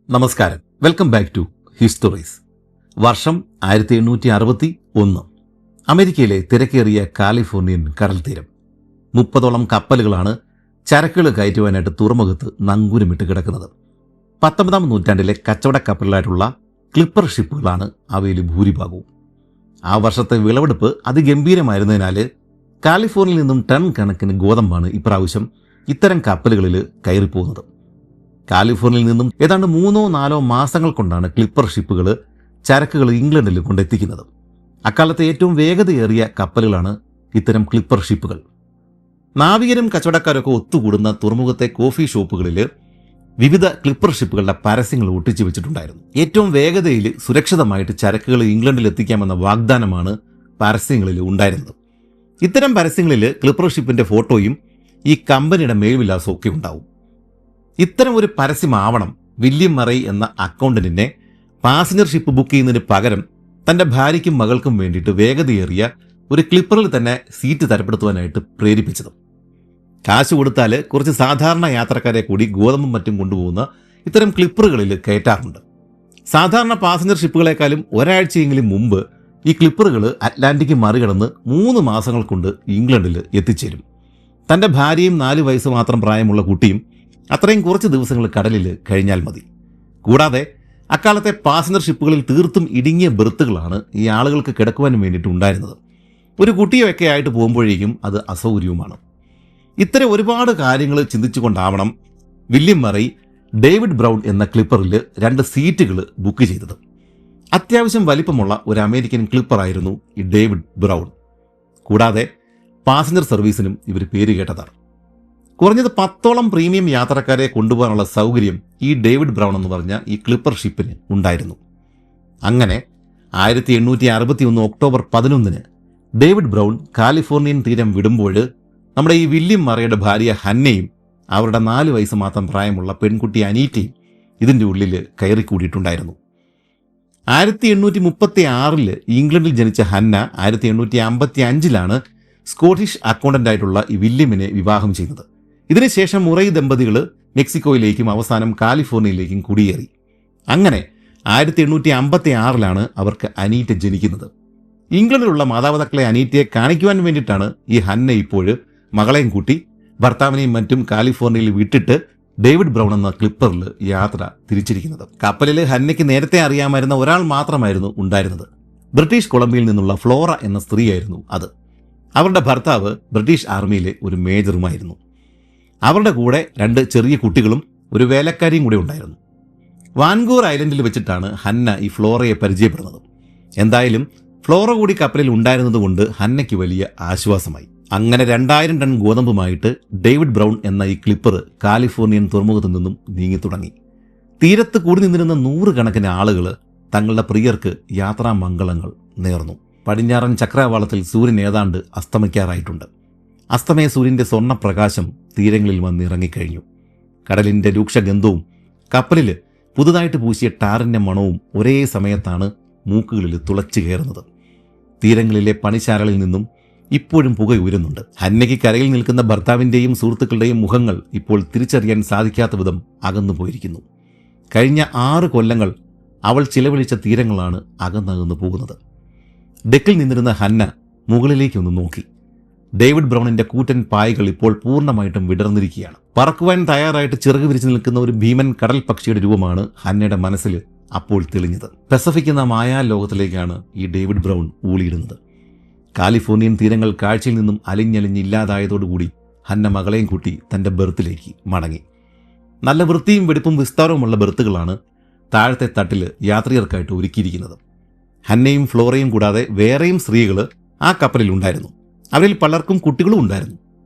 നമസ്കാരം, welcome back to histories. വർഷം 1861. അമേരിക്കയിലെ തിരക്കേറിയ കാലിഫോർണിയൻ കടൽ തീരം. 30ഓളം കപ്പലുകളാണ് ചരക്കുകൾ കയറ്റുവാനായിട്ട് തുറമുഖത്ത് നങ്കൂരമിട്ട് കിടക്കുന്നത്. 19-ാം നൂറ്റാണ്ടിലെ കച്ചവട കപ്പലുകളായിട്ടുള്ള ക്ലിപ്പർ ഷിപ്പുകളാണ് അവയിൽ ഭൂരിഭാഗവും. ആ വർഷത്തെ വിളവെടുപ്പ് അതിഗംഭീരമായിരുന്നതിനാൽ കാലിഫോർണിയയിൽ നിന്നും ടൺ കണക്കിന് ഗോതമ്പാണ് ഇപ്രാവശ്യം ഇത്തരം കപ്പലുകളിൽ കയറിപ്പോകുന്നത്. കാലിഫോർണിയയിൽ നിന്നും ഏതാണ്ട് 3-4 മാസങ്ങൾ കൊണ്ടാണ് ക്ലിപ്പർ ഷിപ്പുകൾ ചരക്കുകൾ ഇംഗ്ലണ്ടിൽ കൊണ്ടെത്തിക്കുന്നത്. അക്കാലത്തെ ഏറ്റവും വേഗതയേറിയ കപ്പലുകളാണ് ഇത്തരം ക്ലിപ്പർ ഷിപ്പുകൾ. നാവികരും കച്ചവടക്കാരൊക്കെ ഒത്തുകൂടുന്ന തുറമുഖത്തെ കോഫി ഷോപ്പുകളിൽ വിവിധ ക്ലിപ്പർ ഷിപ്പുകളുടെ പരസ്യങ്ങൾ ഒട്ടിച്ചു വെച്ചിട്ടുണ്ടായിരുന്നു. ഏറ്റവും വേഗതയിൽ സുരക്ഷിതമായിട്ട് ചരക്കുകൾ ഇംഗ്ലണ്ടിൽ എത്തിക്കാമെന്ന വാഗ്ദാനമാണ് പരസ്യങ്ങളിൽ ഉണ്ടായിരുന്നത്. ഇത്തരം പരസ്യങ്ങളിൽ ക്ലിപ്പർ ഷിപ്പിന്റെ ഫോട്ടോയും ഈ കമ്പനിയുടെ മേൽവിലാസവും ഒക്കെ ഉണ്ടാവും. ഇത്തരം ഒരു പരസ്യമാവണം വില്യം മറൈ എന്ന അക്കൗണ്ടന്റിനെ പാസഞ്ചർ ഷിപ്പ് ബുക്ക് ചെയ്യുന്നതിന് പകരം തന്റെ ഭാര്യയ്ക്കും മകൾക്കും വേണ്ടിയിട്ട് വേഗതയേറിയ ഒരു ക്ലിപ്പറിൽ തന്നെ സീറ്റ് തരപ്പെടുത്തുവാനായിട്ട് പ്രേരിപ്പിച്ചത്. കാശ് കൊടുത്താൽ കുറച്ച് സാധാരണ യാത്രക്കാരെ കൂടി ഗോതമ്പും മറ്റും കൊണ്ടുപോകുന്ന ഇത്തരം ക്ലിപ്പറുകളിൽ കയറ്റാറുണ്ട്. സാധാരണ പാസഞ്ചർ ഷിപ്പുകളെക്കാളും ഒരാഴ്ചയെങ്കിലും മുമ്പ് ഈ ക്ലിപ്പറുകൾ അറ്റ്ലാന്റിക് മറികടന്ന് 3 മാസങ്ങൾ കൊണ്ട് ഇംഗ്ലണ്ടിൽ എത്തിച്ചേരും. തന്റെ ഭാര്യയും 4 വയസ്സ് മാത്രം പ്രായമുള്ള കുട്ടിയും അത്രയും കുറച്ച് ദിവസങ്ങൾ കടലിൽ കഴിഞ്ഞാൽ മതി. കൂടാതെ അക്കാലത്തെ പാസഞ്ചർ ഷിപ്പുകളിൽ തീർത്തും ഇടുങ്ങിയ ബെർത്തുകളാണ് ഈ ആളുകൾക്ക് കിടക്കുവാൻ വേണ്ടിയിട്ട് ഉണ്ടായിരുന്നത്. ഒരു കുട്ടിയൊക്കെ ആയിട്ട് പോകുമ്പോഴേക്കും അത് അസൗകര്യവുമാണ്. ഇത്തരം ഒരുപാട് കാര്യങ്ങൾ ചിന്തിച്ചുകൊണ്ടാവണം വില്യം മറൈ ഡേവിഡ് ബ്രൗൺ എന്ന ക്ലിപ്പറിൽ 2 സീറ്റുകൾ ബുക്ക് ചെയ്തത്. അത്യാവശ്യം വലിപ്പമുള്ള ഒരു അമേരിക്കൻ ക്ലിപ്പറായിരുന്നു ഈ ഡേവിഡ് ബ്രൗൺ. കൂടാതെ പാസഞ്ചർ സർവീസിനും ഇവർ പേര് കേട്ടതാണ്. കുറഞ്ഞത് 10ഓളം പ്രീമിയം യാത്രക്കാരെ കൊണ്ടുപോകാനുള്ള സൗകര്യം ഈ ഡേവിഡ് ബ്രൗൺ എന്ന് പറഞ്ഞ ഈ ക്ലിപ്പർ ഷിപ്പിന് ഉണ്ടായിരുന്നു. അങ്ങനെ 1861 ഒക്ടോബർ 11 ഡേവിഡ് ബ്രൗൺ കാലിഫോർണിയൻ തീരം വിടുമ്പോൾ നമ്മുടെ ഈ വില്യം മറയുടെ ഭാര്യ ഹന്നയും അവരുടെ 4 വയസ്സ് മാത്രം പ്രായമുള്ള പെൺകുട്ടി അനീറ്റയും ഇതിൻ്റെ ഉള്ളിൽ കയറിക്കൂടിയിട്ടുണ്ടായിരുന്നു. 1836 ഇംഗ്ലണ്ടിൽ ജനിച്ച ഹന്ന 1855 സ്കോട്ടിഷ് അക്കൗണ്ടന്റായിട്ടുള്ള ഈ വില്യമിനെ വിവാഹം ചെയ്യുന്നത്. ഇതിനുശേഷം മുറൈ ദമ്പതികൾ മെക്സിക്കോയിലേക്കും അവസാനം കാലിഫോർണിയയിലേക്കും കുടിയേറി. അങ്ങനെ 1856 അവർക്ക് അനീറ്റ ജനിക്കുന്നത്. ഇംഗ്ലണ്ടിലുള്ള മാതാപിതാക്കളെ അനീറ്റയെ കാണിക്കുവാൻ വേണ്ടിയിട്ടാണ് ഈ ഹന്ന ഇപ്പോൾ മകളെയും കൂട്ടി ഭർത്താവിനെയും മറ്റും കാലിഫോർണിയയിൽ വിട്ടിട്ട് ഡേവിഡ് ബ്രൗൺ എന്ന ക്ലിപ്പറിൽ യാത്ര തിരിച്ചിരിക്കുന്നത്. കപ്പലിൽ ഹന്നയ്ക്ക് നേരത്തെ അറിയാമായിരുന്ന ഒരാൾ മാത്രമായിരുന്നു ഉണ്ടായിരുന്നത്. ബ്രിട്ടീഷ് കൊളംബിയയിൽ നിന്നുള്ള ഫ്ലോറ എന്ന സ്ത്രീയായിരുന്നു അത്. അവരുടെ ഭർത്താവ് ബ്രിട്ടീഷ് ആർമിയിലെ ഒരു മേജറുമായിരുന്നു. അവരുടെ കൂടെ 2 ചെറിയ കുട്ടികളും ഒരു വേലക്കാരിയും കൂടെ ഉണ്ടായിരുന്നു. വാൻകൂർ ഐലൻഡിൽ വെച്ചിട്ടാണ് ഹന്ന ഈ ഫ്ലോറയെ പരിചയപ്പെടുന്നത്. എന്തായാലും ഫ്ലോറ കൂടി കപ്പലിൽ ഉണ്ടായിരുന്നതുകൊണ്ട് ഹന്നയ്ക്ക് വലിയ ആശ്വാസമായി. അങ്ങനെ 2000 ടൺ ഗോതമ്പുമായിട്ട് ഡേവിഡ് ബ്രൗൺ എന്ന ഈ ക്ലിപ്പർ കാലിഫോർണിയൻ തുറമുഖത്തു നിന്നും നീങ്ങി തുടങ്ങി. തീരത്ത് കൂടി നിന്നിരുന്ന 100 കണക്കിന് ആളുകൾ തങ്ങളുടെ പ്രിയർക്ക് യാത്രാമംഗളങ്ങൾ നേർന്നു. പടിഞ്ഞാറൻ ചക്രവാളത്തിൽ സൂര്യൻ ഏതാണ്ട് അസ്തമിക്കാറായിട്ടുണ്ട്. അസ്തമയ സൂര്യൻ്റെ സ്വർണ്ണപ്രകാശം തീരങ്ങളിൽ വന്നിറങ്ങിക്കഴിഞ്ഞു. കടലിൻ്റെ രൂക്ഷഗന്ധവും കപ്പലിൽ പുതുതായിട്ട് പൂശിയ ടാറിൻ്റെ മണവും ഒരേ സമയത്താണ് മൂക്കുകളിൽ തുളച്ചു കയറുന്നത്. തീരങ്ങളിലെ പണിശാലകളിൽ നിന്നും ഇപ്പോഴും പുക ഉയരുന്നുണ്ട്. ഹന്നയ്ക്ക് കരയിൽ നിൽക്കുന്ന ഭർത്താവിൻ്റെയും സുഹൃത്തുക്കളുടെയും മുഖങ്ങൾ ഇപ്പോൾ തിരിച്ചറിയാൻ സാധിക്കാത്ത വിധം അകന്നു പോയിരിക്കുന്നു. കഴിഞ്ഞ 6 കൊല്ലങ്ങൾ അവൾ ചിലവഴിച്ച തീരങ്ങളാണ് അകന്നകന്നു പോകുന്നത്. ഡെക്കിൽ നിന്നിരുന്ന ഹന്ന മുകളിലേക്കൊന്ന് നോക്കി. ഡേവിഡ് ബ്രൗണിന്റെ കൂറ്റൻ പായകൾ ഇപ്പോൾ പൂർണ്ണമായിട്ടും വിടർന്നിരിക്കുകയാണ്. പറക്കുവാൻ തയ്യാറായിട്ട് ചിറക് വിരിച്ചു നിൽക്കുന്ന ഒരു ഭീമൻ കടൽ പക്ഷിയുടെ രൂപമാണ് ഹന്നയുടെ മനസ്സിൽ അപ്പോൾ തെളിഞ്ഞത്. പസഫിക് എന്ന മായാലോകത്തിലേക്കാണ് ഈ ഡേവിഡ് ബ്രൗൺ ഊളിയിടുന്നത്. കാലിഫോർണിയൻ തീരങ്ങൾ കാഴ്ചയിൽ നിന്നും അലിഞ്ഞലിഞ്ഞില്ലാതായതോടുകൂടി ഹന്ന മകളെയും കൂട്ടി തന്റെ ബെർത്തിലേക്ക് മടങ്ങി. നല്ല വൃത്തിയും വെടിപ്പും വിസ്താരവുമുള്ള ബെർത്തുകളാണ് താഴത്തെ തട്ടിൽ യാത്രികർക്കായിട്ട് ഒരുക്കിയിരിക്കുന്നത്. ഹന്നയും ഫ്ലോറയും കൂടാതെ വേറെയും സ്ത്രീകൾ ആ കപ്പലിൽ ഉണ്ടായിരുന്നു. അവരിൽ പലർക്കും കുട്ടികളും ഉണ്ടായിരുന്നു.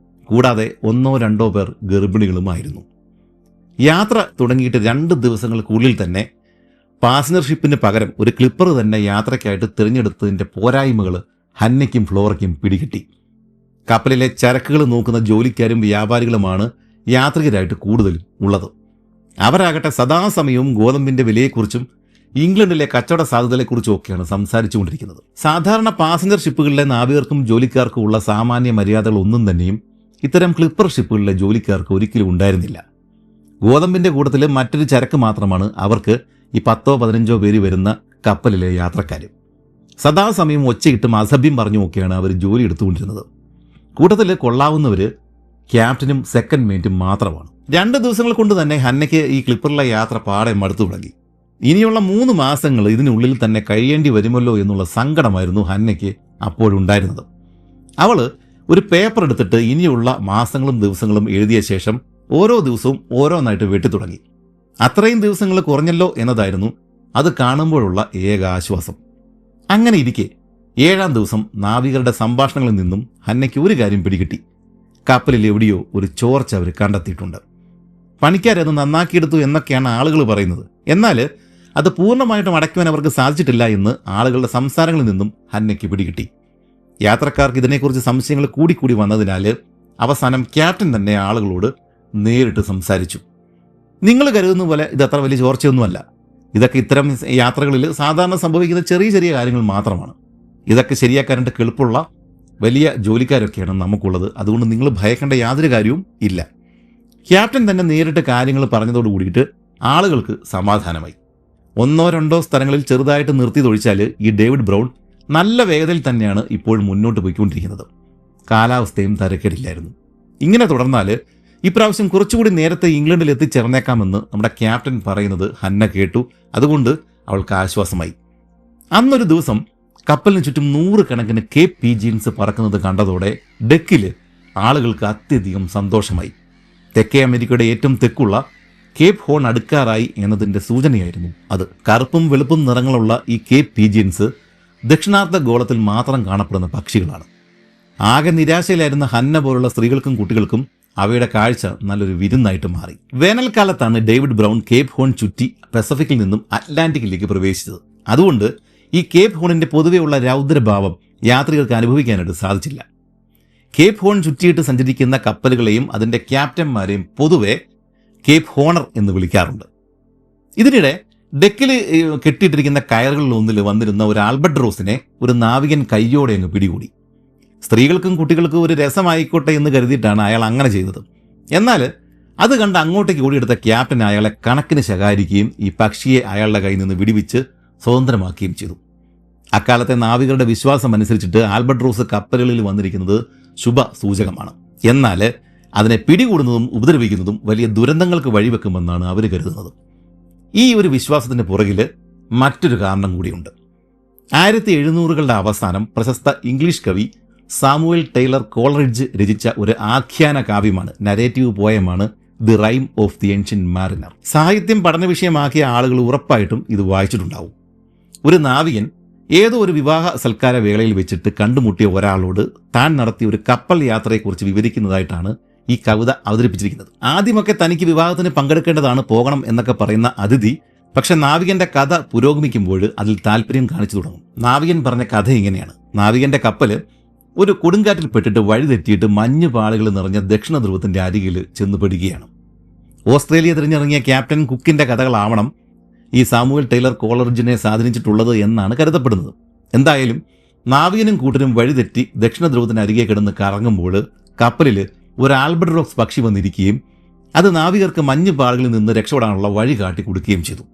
കൂടാതെ 1-2 പേർ ഗർഭിണികളുമായിരുന്നു. യാത്ര തുടങ്ങിയിട്ട് 2 ദിവസങ്ങൾക്കുള്ളിൽ തന്നെ പാസഞ്ചർ ഷിപ്പിന് പകരം ഒരു ക്ലിപ്പർ തന്നെ യാത്രയ്ക്കായിട്ട് തിരഞ്ഞെടുത്തതിൻ്റെ പോരായ്മകൾ ഹന്നയ്ക്കും ഫ്ലോറയ്ക്കും പിടികിട്ടി. കപ്പലിലെ ചരക്കുകൾ നോക്കുന്ന ജോലിക്കാരും വ്യാപാരികളുമാണ് യാത്രികരായിട്ട് കൂടുതലും ഉള്ളത്. അവരാകട്ടെ സദാസമയവും ഗോതമ്പിൻ്റെ വിലയെക്കുറിച്ചും ഇംഗ്ലണ്ടിലെ കച്ചവട സാധ്യതകളെക്കുറിച്ചും ഒക്കെയാണ് സംസാരിച്ചുകൊണ്ടിരിക്കുന്നത്. സാധാരണ പാസഞ്ചർ ഷിപ്പുകളിലെ നാവികർക്കും ജോലിക്കാർക്കും ഉള്ള സാമാന്യ മര്യാദകൾ ഒന്നും തന്നെയും ഇത്തരം ക്ലിപ്പർ ഷിപ്പുകളിലെ ജോലിക്കാർക്ക് ഒരിക്കലും ഉണ്ടായിരുന്നില്ല. ഗോതമ്പിൻ്റെ കൂട്ടത്തിൽ മറ്റൊരു ചരക്ക് മാത്രമാണ് അവർക്ക് ഈ 10-15 പേര് വരുന്ന കപ്പലിലെ യാത്രക്കാർ. സദാസമയം ഒച്ചയിട്ടും അസഭ്യം പറഞ്ഞുമൊക്കെയാണ് അവർ ജോലി എടുത്തുകൊണ്ടിരുന്നത്. കൂട്ടത്തിൽ കൊള്ളാവുന്നവർ ക്യാപ്റ്റനും സെക്കൻഡ് മേറ്റും മാത്രമാണ്. 2 ദിവസങ്ങൾ കൊണ്ട് തന്നെ ഹന്നയ്ക്ക് ഈ ക്ലിപ്പറിലെ യാത്ര പാടെ മടുത്തു തുടങ്ങി. ഇനിയുള്ള 3 മാസങ്ങൾ ഇതിനുള്ളിൽ തന്നെ കഴിയേണ്ടി വരുമല്ലോ എന്നുള്ള സങ്കടമായിരുന്നു ഹന്നയ്ക്ക് അപ്പോഴുണ്ടായിരുന്നത്. അവൾ ഒരു പേപ്പർ എടുത്തിട്ട് ഇനിയുള്ള മാസങ്ങളും ദിവസങ്ങളും എഴുതിയ ശേഷം ഓരോ ദിവസവും ഓരോന്നായിട്ട് വെട്ടി തുടങ്ങി. അത്രയും ദിവസങ്ങൾ കുറഞ്ഞല്ലോ എന്നതായിരുന്നു അത് കാണുമ്പോഴുള്ള ഏക ആശ്വാസം. അങ്ങനെ ഇരിക്കെ 7-ാം ദിവസം നാവികരുടെ സംഭാഷണങ്ങളിൽ നിന്നും ഹന്നയ്ക്ക് ഒരു കാര്യം പിടികിട്ടി. കപ്പലിൽ എവിടെയോ ഒരു ചോർച്ച അവർ കണ്ടെത്തിയിട്ടുണ്ട്. പണിക്കാരത് നന്നാക്കിയെടുത്തു എന്നൊക്കെയാണ് ആളുകൾ പറയുന്നത്. എന്നാൽ അത് പൂർണ്ണമായിട്ടും അടയ്ക്കുവാൻ അവർക്ക് സാധിച്ചിട്ടില്ല എന്ന് ആളുകളുടെ സംസാരങ്ങളിൽ നിന്നും ഹന്നയ്ക്ക് പിടികിട്ടി. യാത്രക്കാർക്ക് ഇതിനെക്കുറിച്ച് സംശയങ്ങൾ കൂടിക്കൂടി വന്നതിനാൽ അവസാനം ക്യാപ്റ്റൻ തന്നെ ആളുകളോട് നേരിട്ട് സംസാരിച്ചു. നിങ്ങൾ കരുതുന്ന പോലെ ഇത് അത്ര വലിയ ചോർച്ചയൊന്നുമല്ല. ഇതൊക്കെ ഇത്തരം യാത്രകളിൽ സാധാരണ സംഭവിക്കുന്ന ചെറിയ ചെറിയ കാര്യങ്ങൾ മാത്രമാണ്. ഇതൊക്കെ ശരിയാക്കാനായിട്ട് എളുപ്പമുള്ള വലിയ ജോലിക്കാരൊക്കെയാണ് നമുക്കുള്ളത്. അതുകൊണ്ട് നിങ്ങൾ ഭയക്കേണ്ട യാതൊരു കാര്യവും ഇല്ല. ക്യാപ്റ്റൻ തന്നെ നേരിട്ട് കാര്യങ്ങൾ പറഞ്ഞതോട് കൂടിയിട്ട് ആളുകൾക്ക് സമാധാനമായി. 1-2 സ്ഥലങ്ങളിൽ ചെറുതായിട്ട് നിർത്തിയതൊഴിച്ചാൽ ഈ ഡേവിഡ് ബ്രൗൺ നല്ല വേഗതയിൽ തന്നെയാണ് ഇപ്പോഴും മുന്നോട്ട് പോയിക്കൊണ്ടിരിക്കുന്നത്. കാലാവസ്ഥയും തരക്കേടില്ലായിരുന്നു. ഇങ്ങനെ തുടർന്നാൽ ഇപ്രാവശ്യം കുറച്ചുകൂടി നേരത്തെ ഇംഗ്ലണ്ടിൽ എത്തിച്ചേർന്നേക്കാമെന്ന് നമ്മുടെ ക്യാപ്റ്റൻ പറയുന്നത് ഹന്ന കേട്ടു. അതുകൊണ്ട് അവൾക്ക് ആശ്വാസമായി. അന്നൊരു ദിവസം കപ്പലിന് ചുറ്റും 100 കണക്കിന് കേപ്പ് പീജിയൻസ് പറക്കുന്നത് കണ്ടതോടെ ഡെക്കിൽ ആളുകൾക്ക് അത്യധികം സന്തോഷമായി. തെക്കേ അമേരിക്കയുടെ ഏറ്റവും തെക്കുള്ള കേപ്പ് ഹോൺ അടുക്കാറായി എന്നതിൻ്റെ സൂചനയായിരുന്നു അത്. കറുപ്പും വെളുപ്പും നിറങ്ങളുള്ള ഈ കേപ്പ് പീജിയൻസ് ദക്ഷിണാർദ്ധ ഗോളത്തിൽ മാത്രം കാണപ്പെടുന്ന പക്ഷികളാണ്. ആകെ നിരാശയിലായിരുന്ന ഹന്ന പോലുള്ള സ്ത്രീകൾക്കും കുട്ടികൾക്കും അവയുടെ കാഴ്ച നല്ലൊരു വിരുന്നായിട്ട് മാറി. വേനൽക്കാലത്താണ് ഡേവിഡ് ബ്രൗൺ കേപ്പ് ഹോൺ ചുറ്റി പസഫിക്കിൽ നിന്നും അറ്റ്ലാന്റിക്കിലേക്ക് പ്രവേശിച്ചത്. അതുകൊണ്ട് ഈ കേപ്പ് ഹോണിന്റെ പൊതുവെയുള്ള രൗദ്രഭാവം യാത്രികർക്ക് അനുഭവിക്കാനായിട്ട് സാധിച്ചില്ല. കേപ്പ് ഹോൺ ചുറ്റിയിട്ട് സഞ്ചരിക്കുന്ന കപ്പലുകളെയും അതിൻ്റെ ക്യാപ്റ്റന്മാരെയും പൊതുവെ കേപ്പ് ഹോണർ എന്ന് വിളിക്കാറുണ്ട്. ഇതിനിടെ ഡെക്കിൽ കെട്ടിയിട്ടിരിക്കുന്ന കയറുകളിലൊന്നിൽ വന്നിരുന്ന ഒരു ആൽബട്രോസിനെ ഒരു നാവികൻ കയ്യോടെ അങ്ങ് പിടികൂടി. സ്ത്രീകൾക്കും കുട്ടികൾക്കും ഒരു രസമായിക്കോട്ടെ എന്ന് കരുതിയിട്ടാണ് അയാൾ അങ്ങനെ ചെയ്തത്. എന്നാൽ അത് കണ്ട് അങ്ങോട്ടേക്ക് ഓടിയെടുത്ത ക്യാപ്റ്റൻ അയാളെ കണക്കിന് ശകാരിക്കുകയും ഈ പക്ഷിയെ അയാളുടെ കയ്യിൽ നിന്ന് വിടിവിച്ച് സ്വതന്ത്രമാക്കുകയും ചെയ്തു. അക്കാലത്തെ നാവികരുടെ വിശ്വാസം അനുസരിച്ചിട്ട് ആൽബട്രോസ് കപ്പലുകളിൽ വന്നിരിക്കുന്നത് ശുഭ സൂചകമാണ്. എന്നാൽ അതിനെ പിടികൂടുന്നതും ഉപദ്രവിക്കുന്നതും വലിയ ദുരന്തങ്ങൾക്ക് വഴിവെക്കുമെന്നാണ് അവർ കരുതുന്നത്. ഈ ഒരു വിശ്വാസത്തിന് പുറകിൽ മറ്റൊരു കാരണം കൂടിയുണ്ട്. 1700കളുടെ അവസാനം പ്രശസ്ത ഇംഗ്ലീഷ് കവി സാമുവൽ ടൈലർ കോളറിഡ്ജ് രചിച്ച ഒരു ആഖ്യാന കാവ്യമാണ്, നരേറ്റീവ് പോയമാണ് the rime of the ancient mariner. സാഹിത്യം പഠന വിഷയമാക്കിയ ആളുകൾ ഉറപ്പായിട്ടും ഇത് വായിച്ചിട്ടുണ്ടാവും. ഒരു നാവികൻ ഏതോ ഒരു വിവാഹ സൽക്കാര വേളയിൽ വെച്ചിട്ട് കണ്ടുമുട്ടിയ ഒരാളോട് താൻ നടത്തിയ ഒരു കപ്പൽ യാത്രയെക്കുറിച്ച് വിവരിക്കുന്നതായിട്ടാണ് ഈ കവിത അവതരിപ്പിച്ചിരിക്കുന്നത്. ആദ്യമൊക്കെ തനിക്ക് വിവാഹത്തിന് പങ്കെടുക്കേണ്ടതാണ്, പോകണം എന്നൊക്കെ പറയുന്ന അതിഥി പക്ഷെ നാവികന്റെ കഥ പുരോഗമിക്കുമ്പോൾ അതിൽ താല്പര്യം കാണിച്ചു തുടങ്ങും. നാവികൻ പറഞ്ഞ കഥ ഇങ്ങനെയാണ്. നാവികന്റെ കപ്പൽ ഒരു കൊടുങ്കാറ്റിൽ പെട്ടിട്ട് വഴിതെറ്റിയിട്ട് മഞ്ഞ് പാളികൾ നിറഞ്ഞ ദക്ഷിണ ധ്രുവത്തിന്റെ അരികിൽ ചെന്ന് പെടുകയാണ്. ഓസ്ട്രേലിയ തിരഞ്ഞിറങ്ങിയ ക്യാപ്റ്റൻ കുക്കിന്റെ കഥകളാവണം ഈ സാമുവൽ ടൈലർ കോളറിഡ്ജിനെ സ്വാധീനിച്ചിട്ടുള്ളത് എന്നാണ് കരുതപ്പെടുന്നത്. എന്തായാലും നാവികനും കൂട്ടരും വഴിതെറ്റി ദക്ഷിണ ധ്രുവത്തിന് അരികെ കിടന്ന് കറങ്ങുമ്പോൾ കപ്പലിൽ ഒരു ആൽബട്രോസ് പക്ഷി വന്നിരിക്കുകയും അത് നാവികർക്ക് മഞ്ഞ് പാളികളിൽ നിന്ന് രക്ഷപ്പെടാനുള്ള വഴി കാട്ടി കൊടുക്കുകയും ചെയ്തു.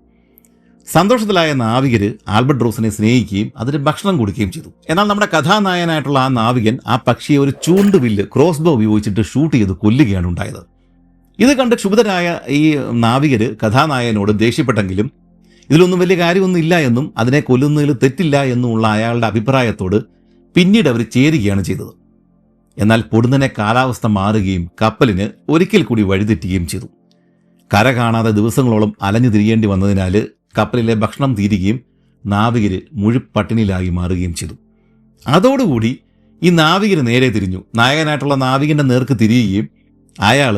സന്തോഷത്തിലായ നാവികർ ആൽബട്രോസിനെ സ്നേഹിക്കുകയും അതിന് ഭക്ഷണം കൊടുക്കുകയും ചെയ്തു. എന്നാൽ നമ്മുടെ കഥാനായകനായിട്ടുള്ള ആ നാവികൻ ആ പക്ഷിയെ ഒരു ചൂണ്ടുവില്ല് ക്രോസ്ബോ ഉപയോഗിച്ചിട്ട് ഷൂട്ട് ചെയ്ത് കൊല്ലുകയാണ് ഉണ്ടായത്. ഇത് കണ്ട് ക്ഷുഭിതരായ ഈ നാവികർ കഥാനായകനോട് ദേഷ്യപ്പെട്ടെങ്കിലും ഇതിലൊന്നും വലിയ കാര്യമൊന്നും ഇല്ല എന്നും അതിനെ കൊല്ലുന്നതിൽ തെറ്റില്ല എന്നുമുള്ള അയാളുടെ അഭിപ്രായത്തോട് പിന്നീട് അവർ ചേരുകയാണ് ചെയ്തത്. എന്നാൽ പൊടുന്നനെ കാലാവസ്ഥ മാറുകയും കപ്പലിന് ഒരിക്കൽ കൂടി വഴിതെറ്റുകയും ചെയ്തു. കര കാണാതെ ദിവസങ്ങളോളം അലഞ്ഞു തിരിയേണ്ടി വന്നതിനാൽ കപ്പലിലെ ഭക്ഷണം തീരുകയും നാവികർ മുഴുപ്പട്ടിണിയിലായി മാറുകയും ചെയ്തു. അതോടുകൂടി ഈ നാവികർ നേരെ തിരിഞ്ഞു. നായകനായിട്ടുള്ള നാവികന്റെ നേർക്ക് തിരിയുകയും അയാൾ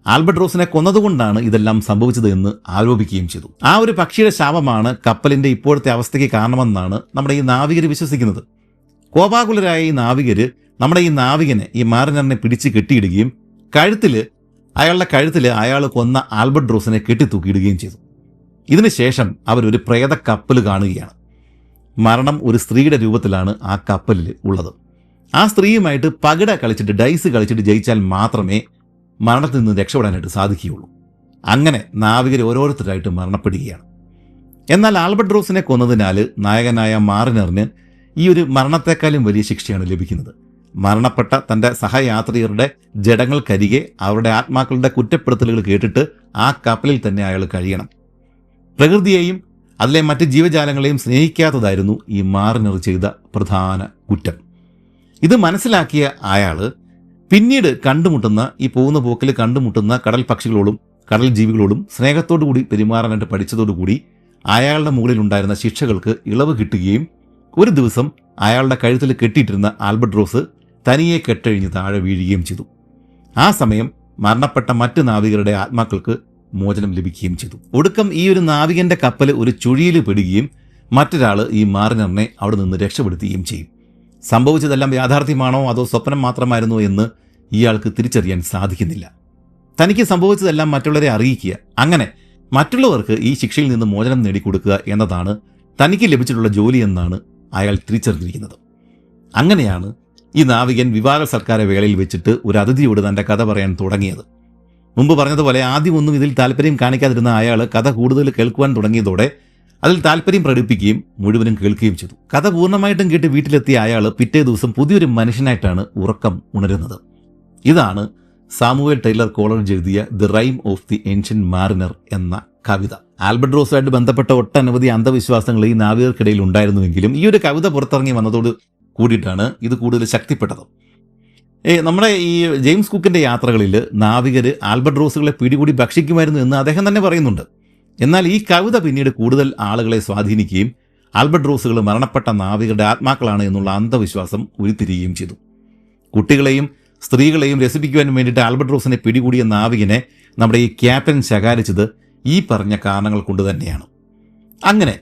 ആൽബട്രോസിനെ കൊന്നതുകൊണ്ടാണ് ഇതെല്ലാം സംഭവിച്ചത് എന്ന് ആരോപിക്കുകയും ചെയ്തു. ആ ഒരു പക്ഷിയുടെ ശാപമാണ് കപ്പലിന്റെ ഇപ്പോഴത്തെ അവസ്ഥയ്ക്ക് കാരണമെന്നാണ് നമ്മുടെ ഈ നാവികർ വിശ്വസിക്കുന്നത്. കോപാകുലരായ ഈ നാവികർ നമ്മുടെ ഈ നാവികനെ, ഈ മാരിനറിനെ പിടിച്ച് കെട്ടിയിടുകയും അയാളുടെ കഴുത്തിൽ അയാൾ കൊന്ന ആൽബട്രോസിനെ കെട്ടിത്തൂക്കിയിടുകയും ചെയ്തു. ഇതിനുശേഷം അവരൊരു പ്രേത കപ്പൽ കാണുകയാണ്. മരണം ഒരു സ്ത്രീയുടെ രൂപത്തിലാണ് ആ കപ്പലിൽ ഉള്ളത്. ആ സ്ത്രീയുമായിട്ട് പകിട കളിച്ചിട്ട് ഡൈസ് കളിച്ചിട്ട് ജയിച്ചാൽ മാത്രമേ മരണത്തിൽ നിന്ന് രക്ഷപ്പെടാനായിട്ട് സാധിക്കുകയുള്ളൂ. അങ്ങനെ നാവികർ ഓരോരുത്തരായിട്ട് മരണപ്പെടുകയാണ്. എന്നാൽ ആൽബട്രോസിനെ കൊന്നതിനാൽ നായകനായ മാറിനറിന് ഈ ഒരു മരണത്തെക്കാളും വലിയ ശിക്ഷയാണ് ലഭിക്കുന്നത്. മരണപ്പെട്ട തൻ്റെ സഹയാത്രികരുടെ ജഡങ്ങൾക്കരികെ അവരുടെ ആത്മാക്കളുടെ കുറ്റപ്പെടുത്തലുകൾ കേട്ടിട്ട് ആ കപ്പലിൽ തന്നെ അയാൾ കഴിയണം. പ്രകൃതിയെയും അതിലെ മറ്റ് ജീവജാലങ്ങളെയും സ്നേഹിക്കാത്തതായിരുന്നു ഈ മാറിനർ ചെയ്ത പ്രധാന കുറ്റം. ഇത് മനസ്സിലാക്കിയ അയാൾ പിന്നീട് കണ്ടുമുട്ടുന്ന ഈ പോകുന്ന പോക്കിൽ കണ്ടുമുട്ടുന്ന കടൽ പക്ഷികളോടും കടൽ ജീവികളോടും സ്നേഹത്തോടു കൂടി പെരുമാറാനായിട്ട് പഠിച്ചതോടുകൂടി അയാളുടെ മുകളിലുണ്ടായിരുന്ന ശിക്ഷകൾക്ക് ഇളവ് കിട്ടുകയും ഒരു ദിവസം അയാളുടെ കഴുത്തിൽ കെട്ടിയിട്ടിരുന്ന ആൽബട്രോസ് തനിയെ കെട്ടഴിഞ്ഞ് താഴെ വീഴുകയും ചെയ്തു. ആ സമയം മരണപ്പെട്ട മറ്റ് നാവികരുടെ ആത്മാക്കൾക്ക് മോചനം ലഭിക്കുകയും ചെയ്തു. ഒടുക്കം ഈ ഒരു നാവികന്റെ കപ്പൽ ഒരു ചുഴിയിൽ പെടുകയും മറ്റൊരാൾ ഈ മാറിനറിനെ അവിടെ നിന്ന് രക്ഷപ്പെടുത്തുകയും ചെയ്യും. സംഭവിച്ചതെല്ലാം യാഥാർത്ഥ്യമാണോ അതോ സ്വപ്നം മാത്രമായിരുന്നോ എന്ന് ഇയാൾക്ക് തിരിച്ചറിയാൻ സാധിക്കുന്നില്ല. തനിക്ക് സംഭവിച്ചതെല്ലാം മറ്റുള്ളവരെ അറിയിക്കുക, അങ്ങനെ മറ്റുള്ളവർക്ക് ഈ ശിക്ഷയിൽ നിന്ന് മോചനം നേടിക്കൊടുക്കുക എന്നതാണ് തനിക്ക് ലഭിച്ചിട്ടുള്ള ജോലി എന്നാണ് അയാൾ തിരിച്ചറിഞ്ഞിരിക്കുന്നത്. അങ്ങനെയാണ് ഈ നാവികൻ വിവാഹ സൽക്കാര വേളയിൽ വെച്ചിട്ട് ഒരു അതിഥിയോട് തൻ്റെ കഥ പറയാൻ തുടങ്ങിയത്. മുമ്പ് പറഞ്ഞതുപോലെ ആദ്യമൊന്നും ഇതിൽ താല്പര്യം കാണിക്കാതിരുന്ന അയാൾ കഥ കൂടുതൽ കേൾക്കുവാൻ തുടങ്ങിയതോടെ അതിൽ താല്പര്യം പ്രകടിപ്പിക്കുകയും മുഴുവനും കേൾക്കുകയും ചെയ്തു. കഥ പൂർണ്ണമായിട്ടും കേട്ട് വീട്ടിലെത്തിയ അയാൾ പിറ്റേ ദിവസം പുതിയൊരു മനുഷ്യനായിട്ടാണ് ഉറക്കം ഉണരുന്നത്. ഇതാണ് സാമുവേൽ ടൈലർ കോളറിഡ്ജ് എഴുതിയ the rime of the ancient mariner എന്ന കവിത. ആൽബട്രോസുമായിട്ട് ബന്ധപ്പെട്ട ഒട്ടനവധി അന്ധവിശ്വാസങ്ങൾ ഈ നാവികർക്കിടയിൽ ഉണ്ടായിരുന്നുവെങ്കിലും ഈ ഒരു കവിത പുറത്തിറങ്ങി വന്നതോട് കൂടിയിട്ടാണ് ഇത് കൂടുതൽ ശക്തിപ്പെട്ടത്. നമ്മുടെ ഈ ജെയിംസ് കുക്കിന്റെ യാത്രകളിൽ നാവികർ ആൽബട്രോസുകളെ പിടികൂടി ഭക്ഷിക്കുമായിരുന്നു എന്ന് അദ്ദേഹം തന്നെ പറയുന്നുണ്ട്. എന്നാൽ ഈ കവിത പിന്നീട് കൂടുതൽ ആളുകളെ സ്വാധീനിക്കുകയും ആൽബട്രോസുകൾ മരണപ്പെട്ട നാവികരുടെ ആത്മാക്കളാണ് എന്നുള്ള അന്ധവിശ്വാസം ഉരുത്തിരിയുകയും ചെയ്തു. കുട്ടികളെയും സ്ത്രീകളെയും രസിപ്പിക്കുവാൻ വേണ്ടിയിട്ട് ആൽബട്രോസിനെ പിടികൂടിയ നാവികനെ നമ്മുടെ ഈ ക്യാപ്റ്റൻ ശകാരിച്ചത് ഈ പറഞ്ഞ കാരണങ്ങൾ കൊണ്ട് തന്നെയാണ്. അങ്ങനെ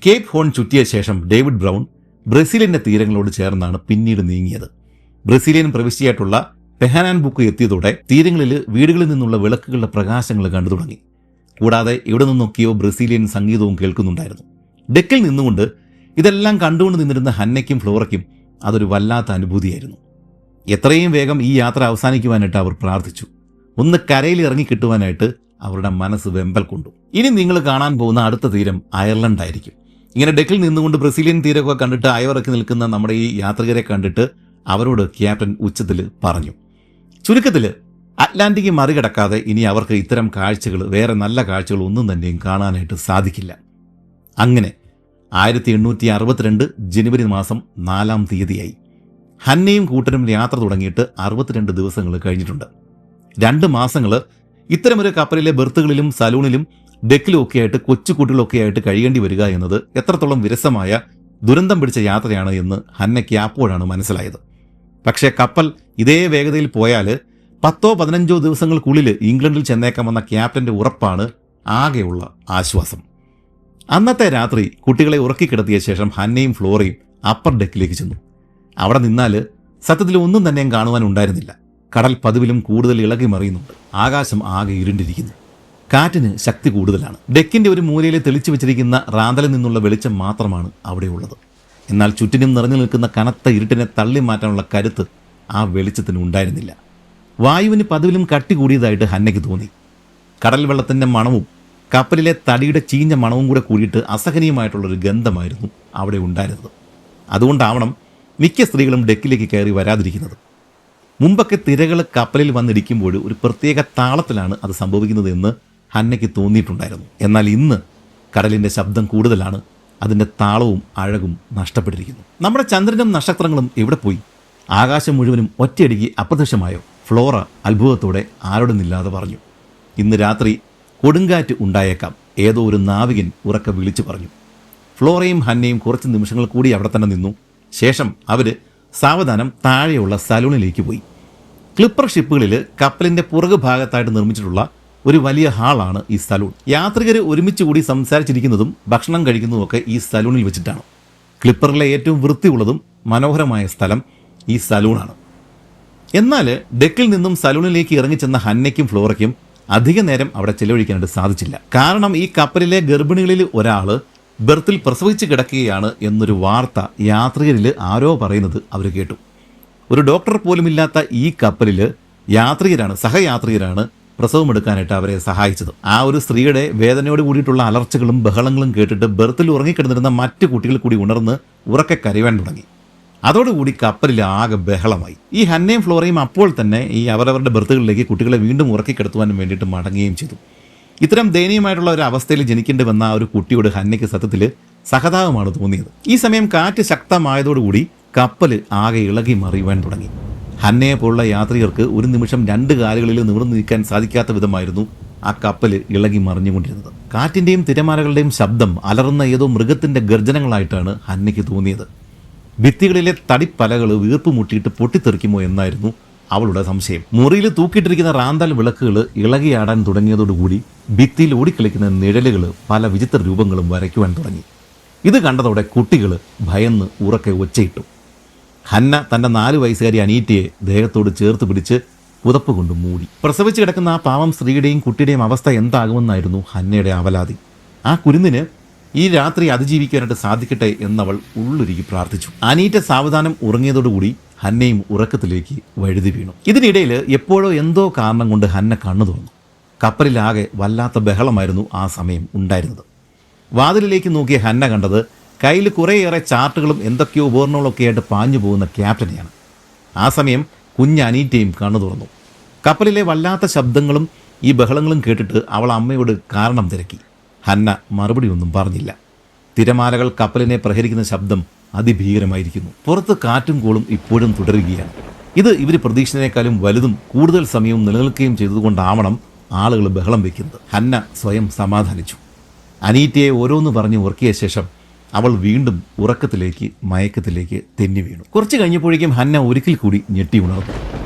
കേപ്പ് ഹോൺ ചുറ്റിയ ശേഷം ഡേവിഡ് ബ്രൗൺ ബ്രസീലിന്റെ തീരങ്ങളോട് ചേർന്നാണ് പിന്നീട് നീങ്ങിയത്. ബ്രസീലിയൻ പ്രവിശ്യയായിട്ടുള്ള പെഹനാൻബുക്ക് എത്തിയതോടെ തീരങ്ങളിൽ വീടുകളിൽ നിന്നുള്ള വിളക്കുകളുടെ പ്രകാശങ്ങൾ കണ്ടു തുടങ്ങി. കൂടാതെ ഇവിടെ നിന്നൊക്കെയോ ബ്രസീലിയൻ സംഗീതവും കേൾക്കുന്നുണ്ടായിരുന്നു. ഡെക്കിൽ നിന്നുകൊണ്ട് ഇതെല്ലാം കണ്ടുകൊണ്ട് നിന്നിരുന്ന ഹന്നയ്ക്കും ഫ്ലോറയ്ക്കും അതൊരു വല്ലാത്ത അനുഭൂതിയായിരുന്നു. എത്രയും വേഗം ഈ യാത്ര അവസാനിക്കുവാനായിട്ട് അവർ പ്രാർത്ഥിച്ചു. ഒന്ന് കരയിൽ ഇറങ്ങിക്കിട്ടുവാനായിട്ട് അവരുടെ മനസ്സ് വെമ്പൽ കൊണ്ടു. ഇനി നിങ്ങൾ കാണാൻ പോകുന്ന അടുത്ത തീരം അയർലൻഡ് ആയിരിക്കും. ഇങ്ങനെ ഡെക്കിൽ നിന്നുകൊണ്ട് ബ്രസീലിയൻ തീരമൊക്കെ കണ്ടിട്ട് അയവിറക്കി നിൽക്കുന്ന നമ്മുടെ ഈ യാത്രികരെ കണ്ടിട്ട് അവരോട് ക്യാപ്റ്റൻ ഉച്ചത്തിൽ പറഞ്ഞു, ചുരുക്കത്തിൽ അറ്റ്ലാന്റിക് മറികടക്കാതെ ഇനി അവർക്ക് ഇത്തരം കാഴ്ചകൾ, വേറെ നല്ല കാഴ്ചകൾ ഒന്നും തന്നെയും കാണാനായിട്ട് സാധിക്കില്ല. അങ്ങനെ 1862 ജനുവരി മാസം 4-ാം തീയതിയായി. ഹന്നയും കൂട്ടരും യാത്ര തുടങ്ങിയിട്ട് 62 ദിവസങ്ങൾ കഴിഞ്ഞിട്ടുണ്ട്. 2 മാസങ്ങൾ ഇത്തരമൊരു കപ്പലിലെ ബെർത്തുകളിലും സലൂണിലും ഡെക്കിലും ഒക്കെ ആയിട്ട് കൊച്ചുകുട്ടികളൊക്കെ ആയിട്ട് കഴിയേണ്ടി വരിക എന്നത് എത്രത്തോളം വിരസമായ ദുരന്തം പിടിച്ച യാത്രയാണ് എന്ന് ഹന്നയ്ക്ക് അപ്പോഴാണ് മനസ്സിലായത്. പക്ഷേ കപ്പൽ ഇതേ വേഗതയിൽ പോയാൽ 10-15 ദിവസങ്ങൾക്കുള്ളിൽ ഇംഗ്ലണ്ടിൽ ചെന്നേക്കാമെന്ന ക്യാപ്റ്റന്റെ ഉറപ്പാണ് ആകെയുള്ള ആശ്വാസം. അന്നത്തെ രാത്രി കുട്ടികളെ ഉറക്കിക്കിടത്തിയ ശേഷം ഹന്നയും ഫ്ലോറയും അപ്പർ ഡെക്കിലേക്ക് ചെന്നു. അവിടെ നിന്നാൽ സത്യത്തിൽ ഒന്നും തന്നെയും കാണുവാനുണ്ടായിരുന്നില്ല. കടൽ പതിവിലും കൂടുതൽ ഇളകി മറിയുന്നുണ്ട്. ആകാശം ആകെ ഇരുണ്ടിരിക്കുന്നു. കാറ്റിന് ശക്തി കൂടുതലാണ്. ഡെക്കിന്റെ ഒരു മൂലയിൽ തെളിച്ചു വെച്ചിരിക്കുന്ന റാന്തലിൽ നിന്നുള്ള വെളിച്ചം മാത്രമാണ് അവിടെയുള്ളത്. എന്നാൽ ചുറ്റിനും നിറഞ്ഞു നിൽക്കുന്ന കനത്ത ഇരുട്ടിനെ തള്ളി മാറ്റാനുള്ള കരുത്ത് ആ വെളിച്ചത്തിന് ഉണ്ടായിരുന്നില്ല. വായുവിന് പതിവിലും കട്ടി കൂടിയതായിട്ട് ഹന്നയ്ക്ക് തോന്നി. കടൽ വെള്ളത്തിൻ്റെ മണവും കപ്പലിലെ തടിയുടെ ചീഞ്ഞ മണവും കൂടെ കൂടിയിട്ട് അസഹനീയമായിട്ടുള്ളൊരു ഗന്ധമായിരുന്നു അവിടെ ഉണ്ടായിരുന്നത്. അതുകൊണ്ടാവണം മിക്ക സ്ത്രീകളും ഡെക്കിലേക്ക് കയറി വരാതിരിക്കുന്നത്. മുമ്പൊക്കെ തിരകൾ കപ്പലിൽ വന്നിടിക്കുമ്പോൾ ഒരു പ്രത്യേക താളത്തിലാണ് അത് സംഭവിക്കുന്നത് എന്ന് ഹന്നയ്ക്ക് തോന്നിയിട്ടുണ്ടായിരുന്നു. എന്നാൽ ഇന്ന് കടലിൻ്റെ ശബ്ദം കൂടുതലാണ്. അതിൻ്റെ താളവും അഴകും നഷ്ടപ്പെട്ടിരിക്കുന്നു. നമ്മുടെ ചന്ദ്രനും നക്ഷത്രങ്ങളും എവിടെ പോയി? ആകാശം മുഴുവനും ഒറ്റയടിക്ക് അപ്രത്യക്ഷമായോ? ഫ്ലോറ അത്ഭുതത്തോടെ ആരോടുന്നില്ലാതെ പറഞ്ഞു. ഇന്ന് രാത്രി കൊടുങ്കാറ്റ് ഉണ്ടായേക്കാം, ഏതോ ഒരു നാവികൻ ഉറക്കെ വിളിച്ചു പറഞ്ഞു. ഫ്ലോറയും ഹന്നയും കുറച്ച് നിമിഷങ്ങൾ കൂടി അവിടെ തന്നെ നിന്നു. ശേഷം അവർ സാവധാനം താഴെയുള്ള സലൂണിലേക്ക് പോയി. ക്ലിപ്പർ ഷിപ്പുകളിൽ കപ്പലിൻ്റെ പുറകു ഭാഗത്തായിട്ട് നിർമ്മിച്ചിട്ടുള്ള ഒരു വലിയ ഹാളാണ് ഈ സലൂൺ. യാത്രികർ ഒരുമിച്ച് കൂടി സംസാരിച്ചിരിക്കുന്നതും ഭക്ഷണം കഴിക്കുന്നതുമൊക്കെ ഈ സലൂണിൽ വെച്ചിട്ടാണ്. ക്ലിപ്പറിലെ ഏറ്റവും വൃത്തിയുള്ളതും മനോഹരമായ സ്ഥലം ഈ സലൂണാണ്. എന്നാൽ ഡെക്കിൽ നിന്നും സലൂണിലേക്ക് ഇറങ്ങിച്ചെന്ന ഹന്നയ്ക്കും ഫ്ലോറയ്ക്കും അധിക നേരം അവിടെ ചെലവഴിക്കാനായിട്ട് സാധിച്ചില്ല. കാരണം ഈ കപ്പലിലെ ഗർഭിണികളിൽ ഒരാൾ ബെർത്തിൽ പ്രസവിച്ച് കിടക്കുകയാണ് എന്നൊരു വാർത്ത യാത്രികരിൽ ആരോ പറയുന്നത് അവർ കേട്ടു. ഒരു ഡോക്ടർ പോലുമില്ലാത്ത ഈ കപ്പലിൽ യാത്രികരാണ്, സഹയാത്രികരാണ് പ്രസവമെടുക്കാനായിട്ട് അവരെ സഹായിച്ചത്. ആ ഒരു സ്ത്രീയുടെ വേദനയോട് കൂടിയിട്ടുള്ള അലർച്ചകളും ബഹളങ്ങളും കേട്ടിട്ട് ബെർത്തിൽ ഉറങ്ങിക്കിടന്നിരുന്ന മറ്റു കുട്ടികൾ കൂടി ഉണർന്ന് ഉറക്കെ കരയാൻ തുടങ്ങി. അതോടുകൂടി കപ്പലിൽ ആകെ ബഹളമായി. ഈ ഹന്നയും ഫ്ലോറയും അപ്പോൾ തന്നെ ഈ അവരവരുടെ ബെർത്തുകളിലേക്ക് കുട്ടികളെ വീണ്ടും ഉറക്കിക്കിടത്തുവാനും വേണ്ടിയിട്ട് മടങ്ങുകയും ചെയ്തു. ഇത്തരം ദയനീയമായിട്ടുള്ള ഒരു അവസ്ഥയിൽ ജനിക്കേണ്ടി വന്ന ആ ഒരു കുട്ടിയോട് ഹന്നയ്ക്ക് സത്യത്തിൽ സഹതാപമാണ് തോന്നിയത്. ഈ സമയം കാറ്റ് ശക്തമായതോടുകൂടി കപ്പൽ ആകെ ഇളകി മറിയുവാൻ തുടങ്ങി. ഹന്നയെ പോലുള്ള യാത്രികർക്ക് ഒരു നിമിഷം രണ്ട് കാലുകളിൽ നിവർന്നു നിൽക്കാൻ സാധിക്കാത്ത വിധമായിരുന്നു ആ കപ്പൽ ഇളകി മറിഞ്ഞുകൊണ്ടിരുന്നത്. കാറ്റിൻ്റെയും തിരമാലകളുടെയും ശബ്ദം അലറുന്ന ഏതോ മൃഗത്തിൻ്റെ ഗർജനങ്ങളായിട്ടാണ് ഹന്നയ്ക്ക് തോന്നിയത്. ഭിത്തികളിലെ തടിപ്പലകൾ വീർപ്പ് മുട്ടിയിട്ട് പൊട്ടിത്തെറിക്കുമോ എന്നായിരുന്നു അവളുടെ സംശയം. മുറിയിൽ തൂക്കിയിട്ടിരിക്കുന്ന റാന്തൽ വിളക്കുകൾ ഇളകിയാടാൻ തുടങ്ങിയതോടുകൂടി ഭിത്തിയിൽ ഓടിക്കളിക്കുന്ന നിഴലുകൾ പല വിചിത്ര രൂപങ്ങളും വരയ്ക്കുവാൻ തുടങ്ങി. ഇത് കണ്ടതോടെ കുട്ടികൾ ഭയന്ന് ഉറക്കെ ഒച്ചയിട്ടു. ഹന്ന തൻ്റെ 4 വയസ്സുകാരി അനീറ്റയെ ദേഹത്തോട് ചേർത്ത് പിടിച്ച് പുതപ്പ് കൊണ്ട് മൂടി. പ്രസവിച്ച് കിടക്കുന്ന ആ പാവം സ്ത്രീയുടെയും കുട്ടിയുടെയും അവസ്ഥ എന്താകുമെന്നായിരുന്നു ഹന്നയുടെ അവലാതി. ആ കുരുന്നിന് ഈ രാത്രി അതിജീവിക്കാനായിട്ട് സാധിക്കട്ടെ എന്നവൾ ഉള്ളുരുകി പ്രാർത്ഥിച്ചു. അനീറ്റ സാവധാനം ഉറങ്ങിയതോടുകൂടി ഹന്നയും ഉറക്കത്തിലേക്ക് വഴുതി വീണു. ഇതിനിടയിൽ എപ്പോഴോ എന്തോ കാരണം കൊണ്ട് ഹന്ന കണ്ണു തുറന്നു. കപ്പലിലാകെ വല്ലാത്ത ബഹളമായിരുന്നു ആ സമയം ഉണ്ടായിരുന്നത്. വാതിലിലേക്ക് നോക്കിയ ഹന്ന കണ്ടത് കയ്യിൽ കുറേയേറെ ചാർട്ടുകളും എന്തൊക്കെയോ ഉപകരണങ്ങളൊക്കെ ആയിട്ട് പാഞ്ഞു പോകുന്ന ക്യാപ്റ്റനെയാണ്. ആ സമയം കുഞ്ഞ് അനീറ്റയും കണ്ണു തുറന്നു. കപ്പലിലെ വല്ലാത്ത ശബ്ദങ്ങളും ഈ ബഹളങ്ങളും കേട്ടിട്ട് അവൾ അമ്മയോട് കാരണം തിരക്കി. ഹന്ന മറുപടി ഒന്നും പറഞ്ഞില്ല. തിരമാലകൾ കപ്പലിനെ പ്രഹരിക്കുന്ന ശബ്ദം അതിഭീകരമായിരിക്കുന്നു. പുറത്ത് കാറ്റും കോളും ഇപ്പോഴും തുടരുകയാണ്. ഇത് ഇവർ പ്രതീക്ഷിച്ചതിനേക്കാളും വലുതും കൂടുതൽ സമയവും നിലനിൽക്കുകയും ചെയ്തതുകൊണ്ടാവണം ആളുകൾ ബഹളം വയ്ക്കുന്നത്. ഹന്ന സ്വയം സമാധാനിച്ചു. അനീറ്റയെ ഓരോന്ന് പറഞ്ഞ് ഉറക്കിയ ശേഷം അവൾ വീണ്ടും ഉറക്കത്തിലേക്ക് മയക്കത്തിലേക്ക് തെന്നി വീണു. കുറച്ച് കഴിഞ്ഞപ്പോഴേക്കും ഹന്ന ഒരിക്കൽ കൂടി ഞെട്ടി ഉണർന്നു.